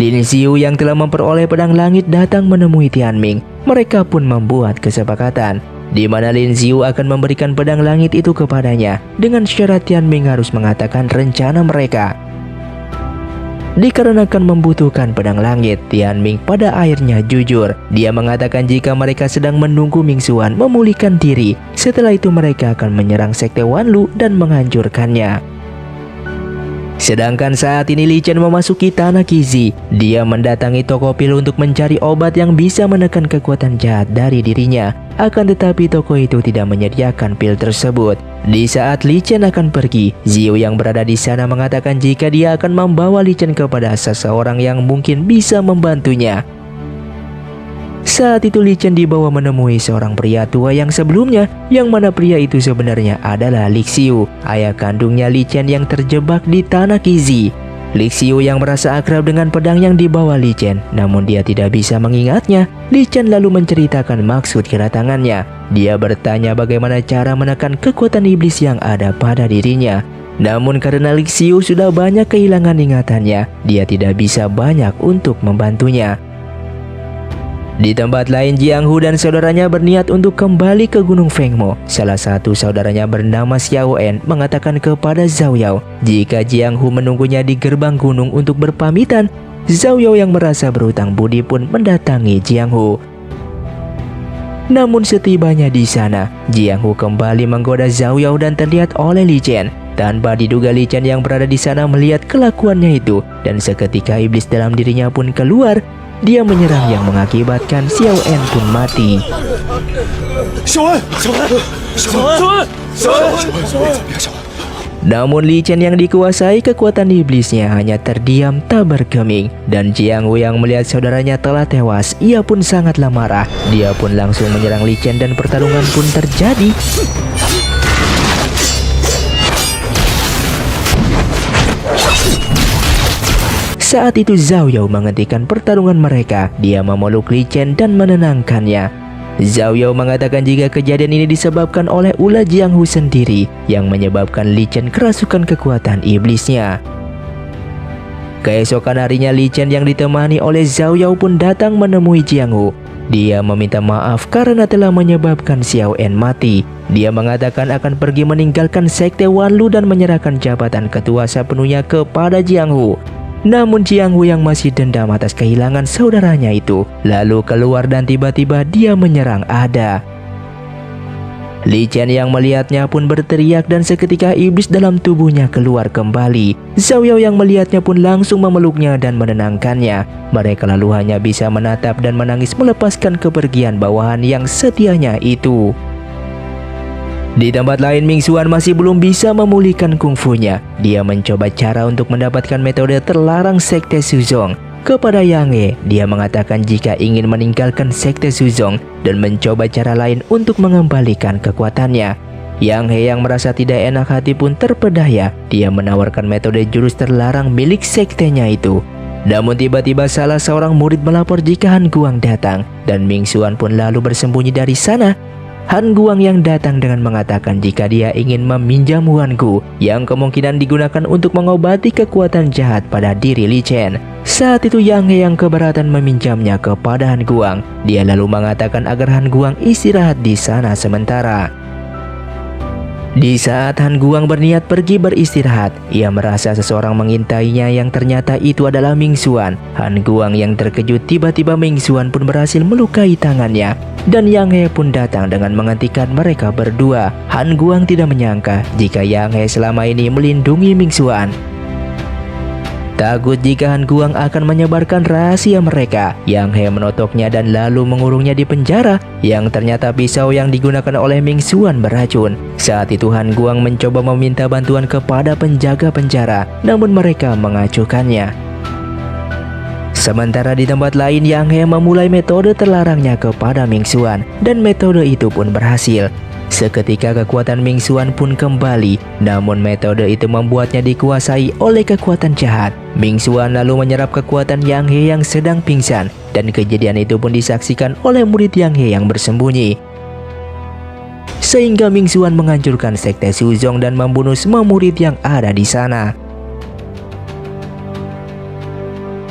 Lin Xiu yang telah memperoleh pedang langit datang menemui Tian Ming. mereka pun membuat kesepakatan di mana Lin Xiu akan memberikan pedang langit itu kepadanya dengan syarat Tian Ming harus mengatakan rencana mereka. Dikarenakan membutuhkan pedang langit, Tian Ming pada akhirnya jujur. Dia mengatakan jika mereka sedang menunggu Ming Xuan memulihkan diri, setelah itu mereka akan menyerang sekte Wanlu dan menghancurkannya. Sedangkan saat ini Li Chen memasuki tanah Qizi. Dia mendatangi toko pil untuk mencari obat yang bisa menekan kekuatan jahat dari dirinya. Akan tetapi toko itu tidak menyediakan pil tersebut. Di saat Li Chen akan pergi, Zhou yang berada di sana mengatakan jika dia akan membawa Li Chen kepada seseorang yang mungkin bisa membantunya. Saat itu Li Chen dibawa menemui seorang pria tua yang sebelumnya, yang mana pria itu sebenarnya adalah Li Xiu, ayah kandungnya Li Chen yang terjebak di tanah Qizi. Li Xiu yang merasa akrab dengan pedang yang dibawa Li Chen, namun dia tidak bisa mengingatnya. Li Chen lalu menceritakan maksud kedatangannya. Dia bertanya bagaimana cara menekan kekuatan iblis yang ada pada dirinya. Namun karena Li Xiu sudah banyak kehilangan ingatannya, dia tidak bisa banyak untuk membantunya. Di tempat lain, Jiang Hu dan saudaranya berniat untuk kembali ke Gunung Fengmo. Salah satu saudaranya bernama Xiao En mengatakan kepada Zhao Yao jika Jiang Hu menunggunya di gerbang gunung untuk berpamitan. Zhao Yao yang merasa berhutang budi pun mendatangi Jiang Hu. Namun setibanya di sana, Jiang Hu kembali menggoda Zhao Yao dan terlihat oleh Li Chen. Tanpa diduga Li Chen yang berada di sana melihat kelakuannya itu, dan seketika iblis dalam dirinya pun keluar. Dia menyerang yang mengakibatkan Xiao En pun mati. Namun Li Chen yang dikuasai kekuatan iblisnya hanya terdiam tak bergeming. Dan Jiang Hu yang melihat saudaranya telah tewas, ia pun sangatlah marah. Dia pun langsung menyerang Li Chen dan pertarungan pun terjadi. Saat itu Zhao Yao menghentikan pertarungan mereka. Dia memeluk Li Chen dan menenangkannya. Zhao Yao mengatakan jika kejadian ini disebabkan oleh ulah Jiang Hu sendiri yang menyebabkan Li Chen kerasukan kekuatan iblisnya. Keesokan harinya Li Chen yang ditemani oleh Zhao Yao pun datang menemui Jiang Hu. Dia meminta maaf karena telah menyebabkan Xiao En mati. Dia mengatakan akan pergi meninggalkan sekte Wanlu dan menyerahkan jabatan ketua sepenuhnya kepada Jiang Hu. Namun Jiang Hu yang masih dendam atas kehilangan saudaranya itu lalu keluar dan tiba-tiba dia menyerang Ada. Li Chen yang melihatnya pun berteriak dan seketika iblis dalam tubuhnya keluar kembali. Zhao Yao yang melihatnya pun langsung memeluknya dan menenangkannya. Mereka lalu hanya bisa menatap dan menangis melepaskan kepergian bawahan yang setianya itu. Di tempat lain, Ming Xuan masih belum bisa memulihkan kungfunya. Dia mencoba cara untuk mendapatkan metode terlarang sekte Shuzong. Kepada Yang He, dia mengatakan jika ingin meninggalkan sekte Shuzong dan mencoba cara lain untuk mengembalikan kekuatannya. Yang He yang merasa tidak enak hati pun terpedaya. Dia menawarkan metode jurus terlarang milik sektenya itu. Namun tiba-tiba salah seorang murid melapor jika Han Guang datang, dan Ming Xuan pun lalu bersembunyi dari sana. Han Guang yang datang dengan mengatakan jika dia ingin meminjam Huan Gu yang kemungkinan digunakan untuk mengobati kekuatan jahat pada diri Li Chen. Saat itu Yang He yang keberatan meminjamnya kepada Han Guang. Dia lalu mengatakan agar Han Guang istirahat di sana sementara. Di saat Han Guang berniat pergi beristirahat, ia merasa seseorang mengintainya yang ternyata itu adalah Ming Xuan. Han Guang yang terkejut tiba-tiba Ming Xuan pun berhasil melukai tangannya. Dan Yang He pun datang dengan menghentikan mereka berdua. Han Guang tidak menyangka jika Yang He selama ini melindungi Ming Xuan. Takut jika Han Guang akan menyebarkan rahasia mereka, Yang He menotoknya dan lalu mengurungnya di penjara, yang ternyata pisau yang digunakan oleh Ming Xuan beracun. Saat itu Han Guang mencoba meminta bantuan kepada penjaga penjara, namun mereka mengacuhkannya. Sementara di tempat lain, Yang He memulai metode terlarangnya kepada Ming Xuan, dan metode itu pun berhasil. Seketika kekuatan Ming Xuan pun kembali, namun metode itu membuatnya dikuasai oleh kekuatan jahat. Ming Xuan lalu menyerap kekuatan Yang He yang sedang pingsan, dan kejadian itu pun disaksikan oleh murid Yang He yang bersembunyi. Sehingga Ming Xuan menghancurkan sekte Shuzong dan membunuh semua murid yang ada di sana.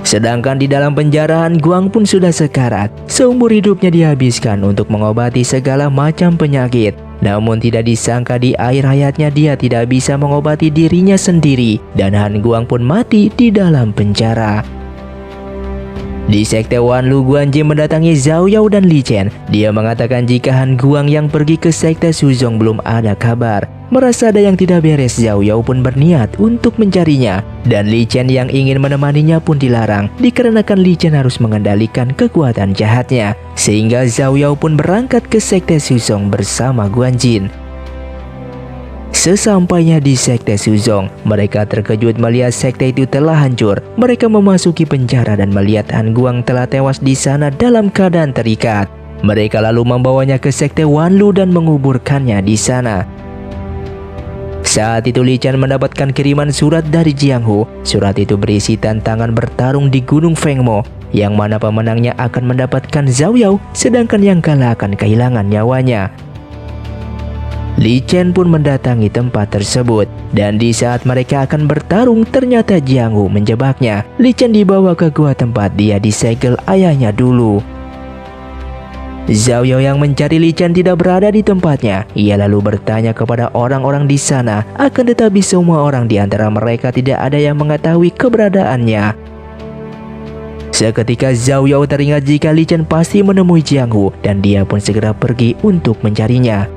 Sedangkan di dalam penjara Guang pun sudah sekarat. Seumur hidupnya dihabiskan untuk mengobati segala macam penyakit. Namun tidak disangka di akhir hayatnya dia tidak bisa mengobati dirinya sendiri. Dan Han Guang pun mati di dalam penjara. Di sekte Wanlu, Guanjie mendatangi Zhao Yao dan Li Chen. Dia mengatakan jika Han Guang yang pergi ke sekte Shuzong belum ada kabar. Merasa ada yang tidak beres, Zhao Yao pun berniat untuk mencarinya. Dan Li Chen yang ingin menemaninya pun dilarang, dikarenakan Li Chen harus mengendalikan kekuatan jahatnya. Sehingga Zhao Yao pun berangkat ke sekte Shuzong bersama Guanjin. Sesampainya di sekte Shuzong, mereka terkejut melihat sekte itu telah hancur. Mereka memasuki penjara dan melihat Han Guang telah tewas di sana dalam keadaan terikat. Mereka lalu membawanya ke sekte Wanlu dan menguburkannya di sana. Saat itu Li Chen mendapatkan kiriman surat dari Jiang Hu. Surat itu berisi tantangan bertarung di Gunung Fengmo, yang mana pemenangnya akan mendapatkan Zhao Yao, sedangkan yang kalah akan kehilangan nyawanya. Li Chen pun mendatangi tempat tersebut, dan di saat mereka akan bertarung ternyata Jiang Hu menjebaknya. Li Chen dibawa ke gua tempat dia disegel ayahnya dulu. Zhao Yao yang mencari Li Chen tidak berada di tempatnya. Ia lalu bertanya kepada orang-orang di sana, akan tetapi semua orang di antara mereka tidak ada yang mengetahui keberadaannya. Seketika Zhao Yao teringat jika Li Chen pasti menemui Jiang Hu, dan dia pun segera pergi untuk mencarinya.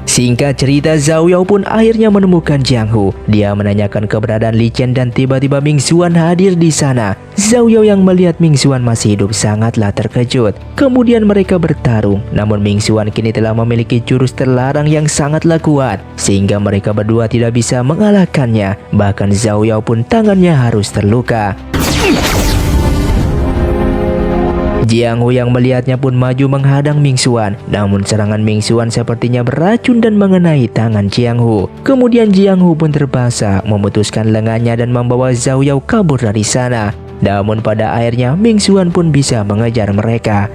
Singkat cerita, Zhao Yao pun akhirnya menemukan Jiang Hu. Dia menanyakan keberadaan Li Chen dan tiba-tiba Ming Xuan hadir di sana. Zhao Yao yang melihat Ming Xuan masih hidup sangatlah terkejut. Kemudian mereka bertarung, namun Ming Xuan kini telah memiliki jurus terlarang yang sangatlah kuat, sehingga mereka berdua tidak bisa mengalahkannya. Bahkan Zhao Yao pun tangannya harus terluka. Jiang Hu yang melihatnya pun maju menghadang Ming Xuan. Namun serangan Ming Xuan sepertinya beracun dan mengenai tangan Jiang Hu. Kemudian Jiang Hu pun terpaksa memutuskan lengannya dan membawa Zhao Yao kabur dari sana. Namun pada akhirnya Ming Xuan pun bisa mengejar mereka.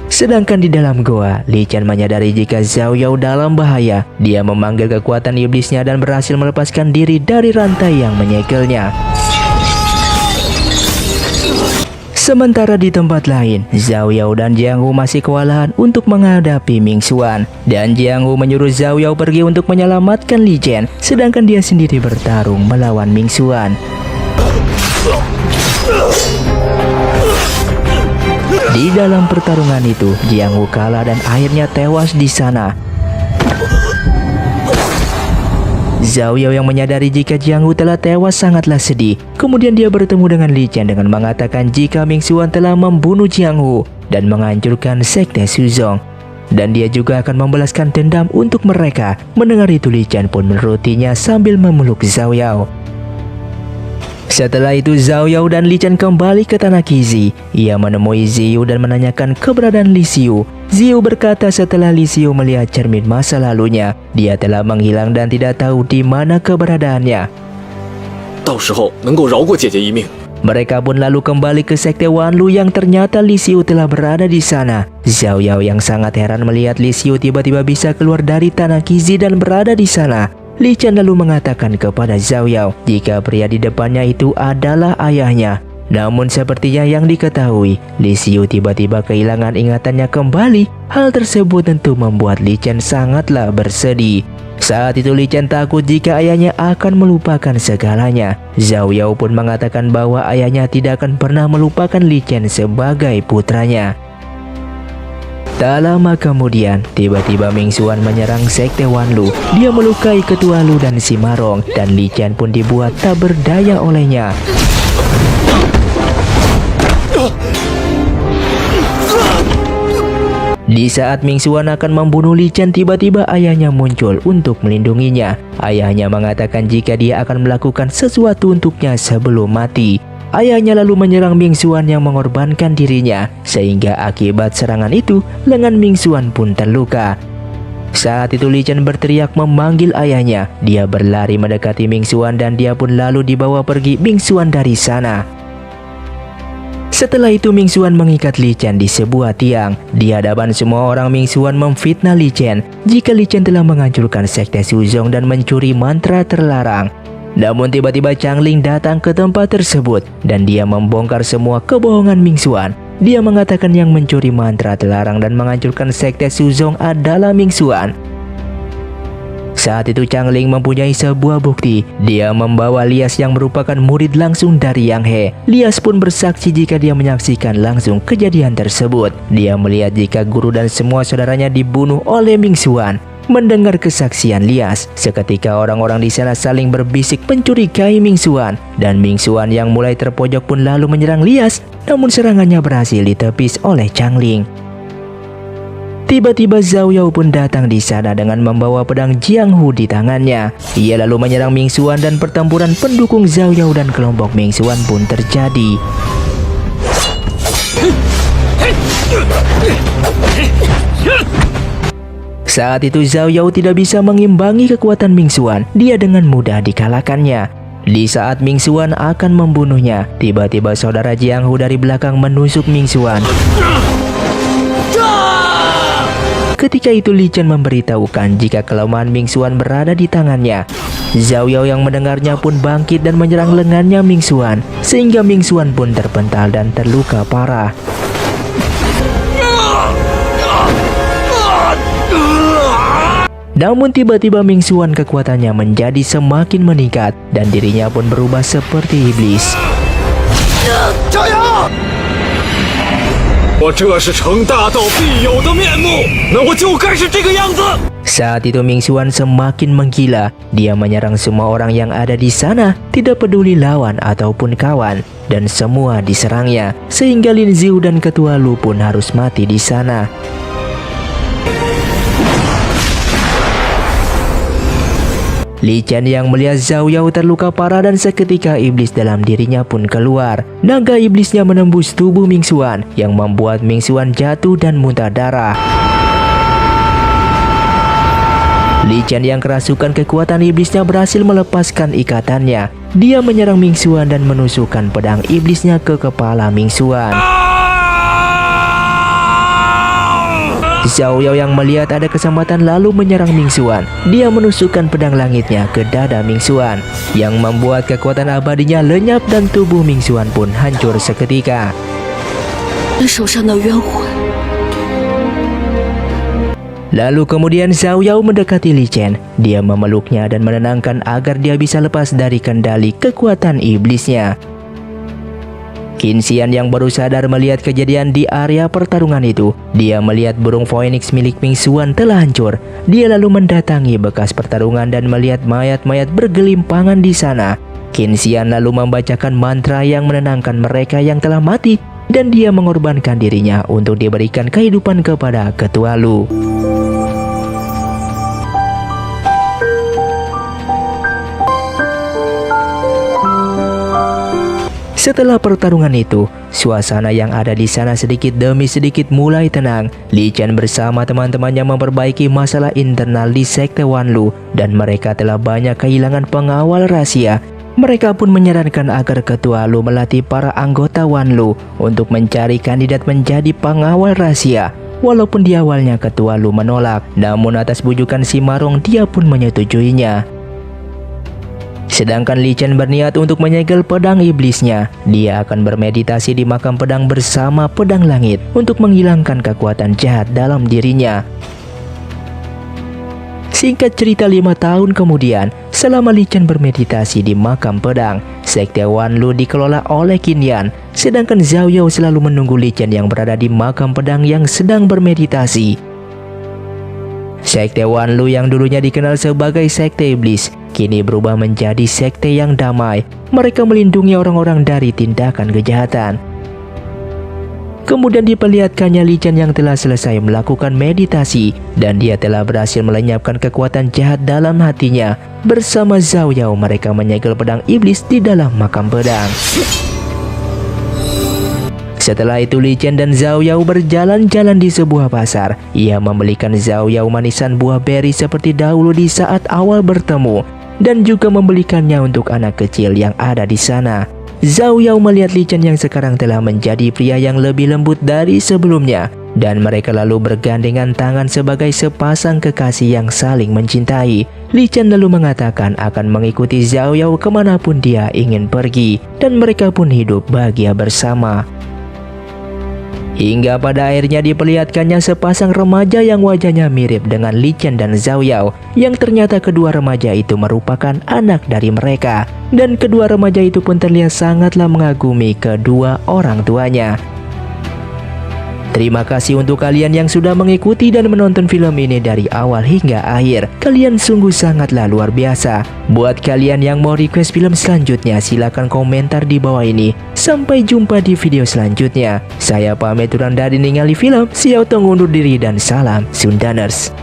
Sedangkan di dalam goa, Li Chen menyadari jika Zhao Yao dalam bahaya. Dia memanggil kekuatan iblisnya dan berhasil melepaskan diri dari rantai yang menyegelnya. Sementara di tempat lain, Zhao Yao dan Jiang Hu masih kewalahan untuk menghadapi Ming Xuan. Dan Jiang Hu menyuruh Zhao Yao pergi untuk menyelamatkan Li Chen, sedangkan dia sendiri bertarung melawan Ming Xuan. Di dalam pertarungan itu, Jiang Hu kalah dan akhirnya tewas di sana. Zhao Yao yang menyadari jika Jiang Hu telah tewas sangatlah sedih. Kemudian dia bertemu dengan Li Chen dengan mengatakan jika Ming Xuan telah membunuh Jiang Hu dan menghancurkan sekte Shuzong. Dan dia juga akan membalaskan dendam untuk mereka. Mendengar itu Li Chen pun menurutinya sambil memeluk Zhao Yao. Setelah itu Zhao Yao dan Li Chen kembali ke tanah Qizi. Ia menemui Ziyu dan menanyakan keberadaan Li Xiu. Ziyu berkata setelah Li Xiu melihat cermin masa lalunya, dia telah menghilang dan tidak tahu di mana keberadaannya. Mereka pun lalu kembali ke sekte Wanlu yang ternyata Li Xiu telah berada di sana. Zhao Yao yang sangat heran melihat Li Xiu tiba-tiba bisa keluar dari tanah Qizi dan berada di sana. Li Chen lalu mengatakan kepada Zhao Yao jika pria di depannya itu adalah ayahnya. Namun sepertinya yang diketahui, Li Xiu tiba-tiba kehilangan ingatannya kembali. Hal tersebut tentu membuat Li Chen sangatlah bersedih. Saat itu Li Chen takut jika ayahnya akan melupakan segalanya. Zhao Yao pun mengatakan bahwa ayahnya tidak akan pernah melupakan Li Chen sebagai putranya. Tak lama kemudian, tiba-tiba Ming Xuan menyerang sekte Wanlu. Dia melukai ketua Lu dan Simarong, dan Li Chen pun dibuat tak berdaya olehnya. Di saat Ming Xuan akan membunuh Li Chen, tiba-tiba ayahnya muncul untuk melindunginya. Ayahnya mengatakan jika dia akan melakukan sesuatu untuknya sebelum mati. Ayahnya lalu menyerang Ming Xuan yang mengorbankan dirinya, sehingga akibat serangan itu, lengan Ming Xuan pun terluka. Saat itu Li Chen berteriak memanggil ayahnya. Dia berlari mendekati Ming Xuan dan dia pun lalu dibawa pergi Ming Xuan dari sana. Setelah itu Ming Xuan mengikat Li Chen di sebuah tiang. Di hadapan semua orang Ming Xuan memfitnah Li Chen jika Li Chen telah menghancurkan sekte Shuzong dan mencuri mantra terlarang. Namun tiba-tiba Changling datang ke tempat tersebut dan dia membongkar semua kebohongan Ming Xuan. Dia mengatakan yang mencuri mantra terlarang dan menghancurkan sekte Shuzong adalah Ming Xuan. Saat itu Changling mempunyai sebuah bukti. Dia membawa Lias yang merupakan murid langsung dari Yang He. Lias pun bersaksi jika dia menyaksikan langsung kejadian tersebut. Dia melihat jika guru dan semua saudaranya dibunuh oleh Ming Xuan. Mendengar kesaksian Lias, seketika orang-orang di sana saling berbisik mencurigai Ming Xuan. Dan Ming Xuan yang mulai terpojok pun lalu menyerang Lias. Namun serangannya berhasil ditepis oleh Changling. Tiba-tiba Zhao Yao pun datang di sana dengan membawa pedang Jianghu di tangannya. Ia lalu menyerang Ming Xuan dan pertempuran pendukung Zhao Yao dan kelompok Ming Xuan pun terjadi. Saat itu Zhao Yao tidak bisa mengimbangi kekuatan Ming Xuan. Dia dengan mudah dikalahkannya. Di saat Ming Xuan akan membunuhnya, tiba-tiba saudara Jianghu dari belakang menusuk Ming Xuan. Ketika itu Li Chen memberitahukan jika kelemahan Ming Xuan berada di tangannya. Zhao Yao yang mendengarnya pun bangkit dan menyerang lengannya Ming Xuan, sehingga Ming Xuan pun terpental dan terluka parah. Namun tiba-tiba Ming Xuan kekuatannya menjadi semakin meningkat dan dirinya pun berubah seperti iblis. Saat itu Ming Xuan semakin menggila. Dia menyerang semua orang yang ada di sana, tidak peduli lawan ataupun kawan, dan semua diserangnya, sehingga Lin Ziu dan Ketua Lu pun harus mati di sana. Li Chen yang melihat Zhao Yao terluka parah dan seketika iblis dalam dirinya pun keluar. Naga iblisnya menembus tubuh Ming Xuan yang membuat Ming Xuan jatuh dan muntah darah. Li Chen yang kerasukan kekuatan iblisnya berhasil melepaskan ikatannya. Dia menyerang Ming Xuan dan menusukkan pedang iblisnya ke kepala Ming Xuan. Zhao Yao yang melihat ada kesempatan lalu menyerang Ming Xuan. Dia menusukkan pedang langitnya ke dada Ming Xuan yang membuat kekuatan abadinya lenyap dan tubuh Ming Xuan pun hancur seketika. Lalu kemudian Zhao Yao mendekati Li Chen. Dia memeluknya dan menenangkan agar dia bisa lepas dari kendali kekuatan iblisnya. Qin Xian yang baru sadar melihat kejadian di area pertarungan itu. Dia melihat burung phoenix milik Ming Xuan telah hancur. Dia lalu mendatangi bekas pertarungan dan melihat mayat-mayat bergelimpangan di sana. Qin Xian lalu membacakan mantra yang menenangkan mereka yang telah mati. Dan dia mengorbankan dirinya untuk diberikan kehidupan kepada Ketua Lu. Setelah pertarungan itu, suasana yang ada di sana sedikit demi sedikit mulai tenang. Li Chen bersama teman-temannya memperbaiki masalah internal di Sekte Wanlu dan mereka telah banyak kehilangan pengawal rahasia. Mereka pun menyarankan agar Ketua Lu melatih para anggota Wanlu untuk mencari kandidat menjadi pengawal rahasia. Walaupun di awalnya Ketua Lu menolak, namun atas bujukan si Marong dia pun menyetujuinya. Sedangkan Li Chen berniat untuk menyegel pedang iblisnya. Dia akan bermeditasi di makam pedang bersama pedang langit untuk menghilangkan kekuatan jahat dalam dirinya. Singkat cerita 5 tahun kemudian, selama Li Chen bermeditasi di makam pedang, Sekte Wanlu dikelola oleh Qin Yan. Sedangkan Zhao Yao selalu menunggu Li Chen yang berada di makam pedang yang sedang bermeditasi. Sekte Wanlu yang dulunya dikenal sebagai sekte iblis, kini berubah menjadi sekte yang damai. Mereka melindungi orang-orang dari tindakan kejahatan. Kemudian diperlihatkannya Li Chen yang telah selesai melakukan meditasi dan dia telah berhasil melenyapkan kekuatan jahat dalam hatinya. Bersama Zhao Yao mereka menyegel pedang iblis di dalam makam pedang. Setelah itu Li Chen dan Zhao Yao berjalan-jalan di sebuah pasar. Ia membelikan Zhao Yao manisan buah beri seperti dahulu di saat awal bertemu dan juga membelikannya untuk anak kecil yang ada di sana. Zhao Yao melihat Li Chen yang sekarang telah menjadi pria yang lebih lembut dari sebelumnya, dan mereka lalu bergandengan tangan sebagai sepasang kekasih yang saling mencintai. Li Chen lalu mengatakan akan mengikuti Zhao Yao kemanapun dia ingin pergi, dan mereka pun hidup bahagia bersama. Hingga pada akhirnya diperlihatkannya sepasang remaja yang wajahnya mirip dengan Li Chen dan Zhao Yao, yang ternyata kedua remaja itu merupakan anak dari mereka. Dan kedua remaja itu pun terlihat sangatlah mengagumi kedua orang tuanya. Terima kasih untuk kalian yang sudah mengikuti dan menonton film ini dari awal hingga akhir. Kalian sungguh sangatlah luar biasa. Buat kalian yang mau request film selanjutnya, silahkan komentar di bawah ini. Sampai jumpa di video selanjutnya. Saya pamit undur diri, ningali film. Siau tong undur diri dan salam Sundaners.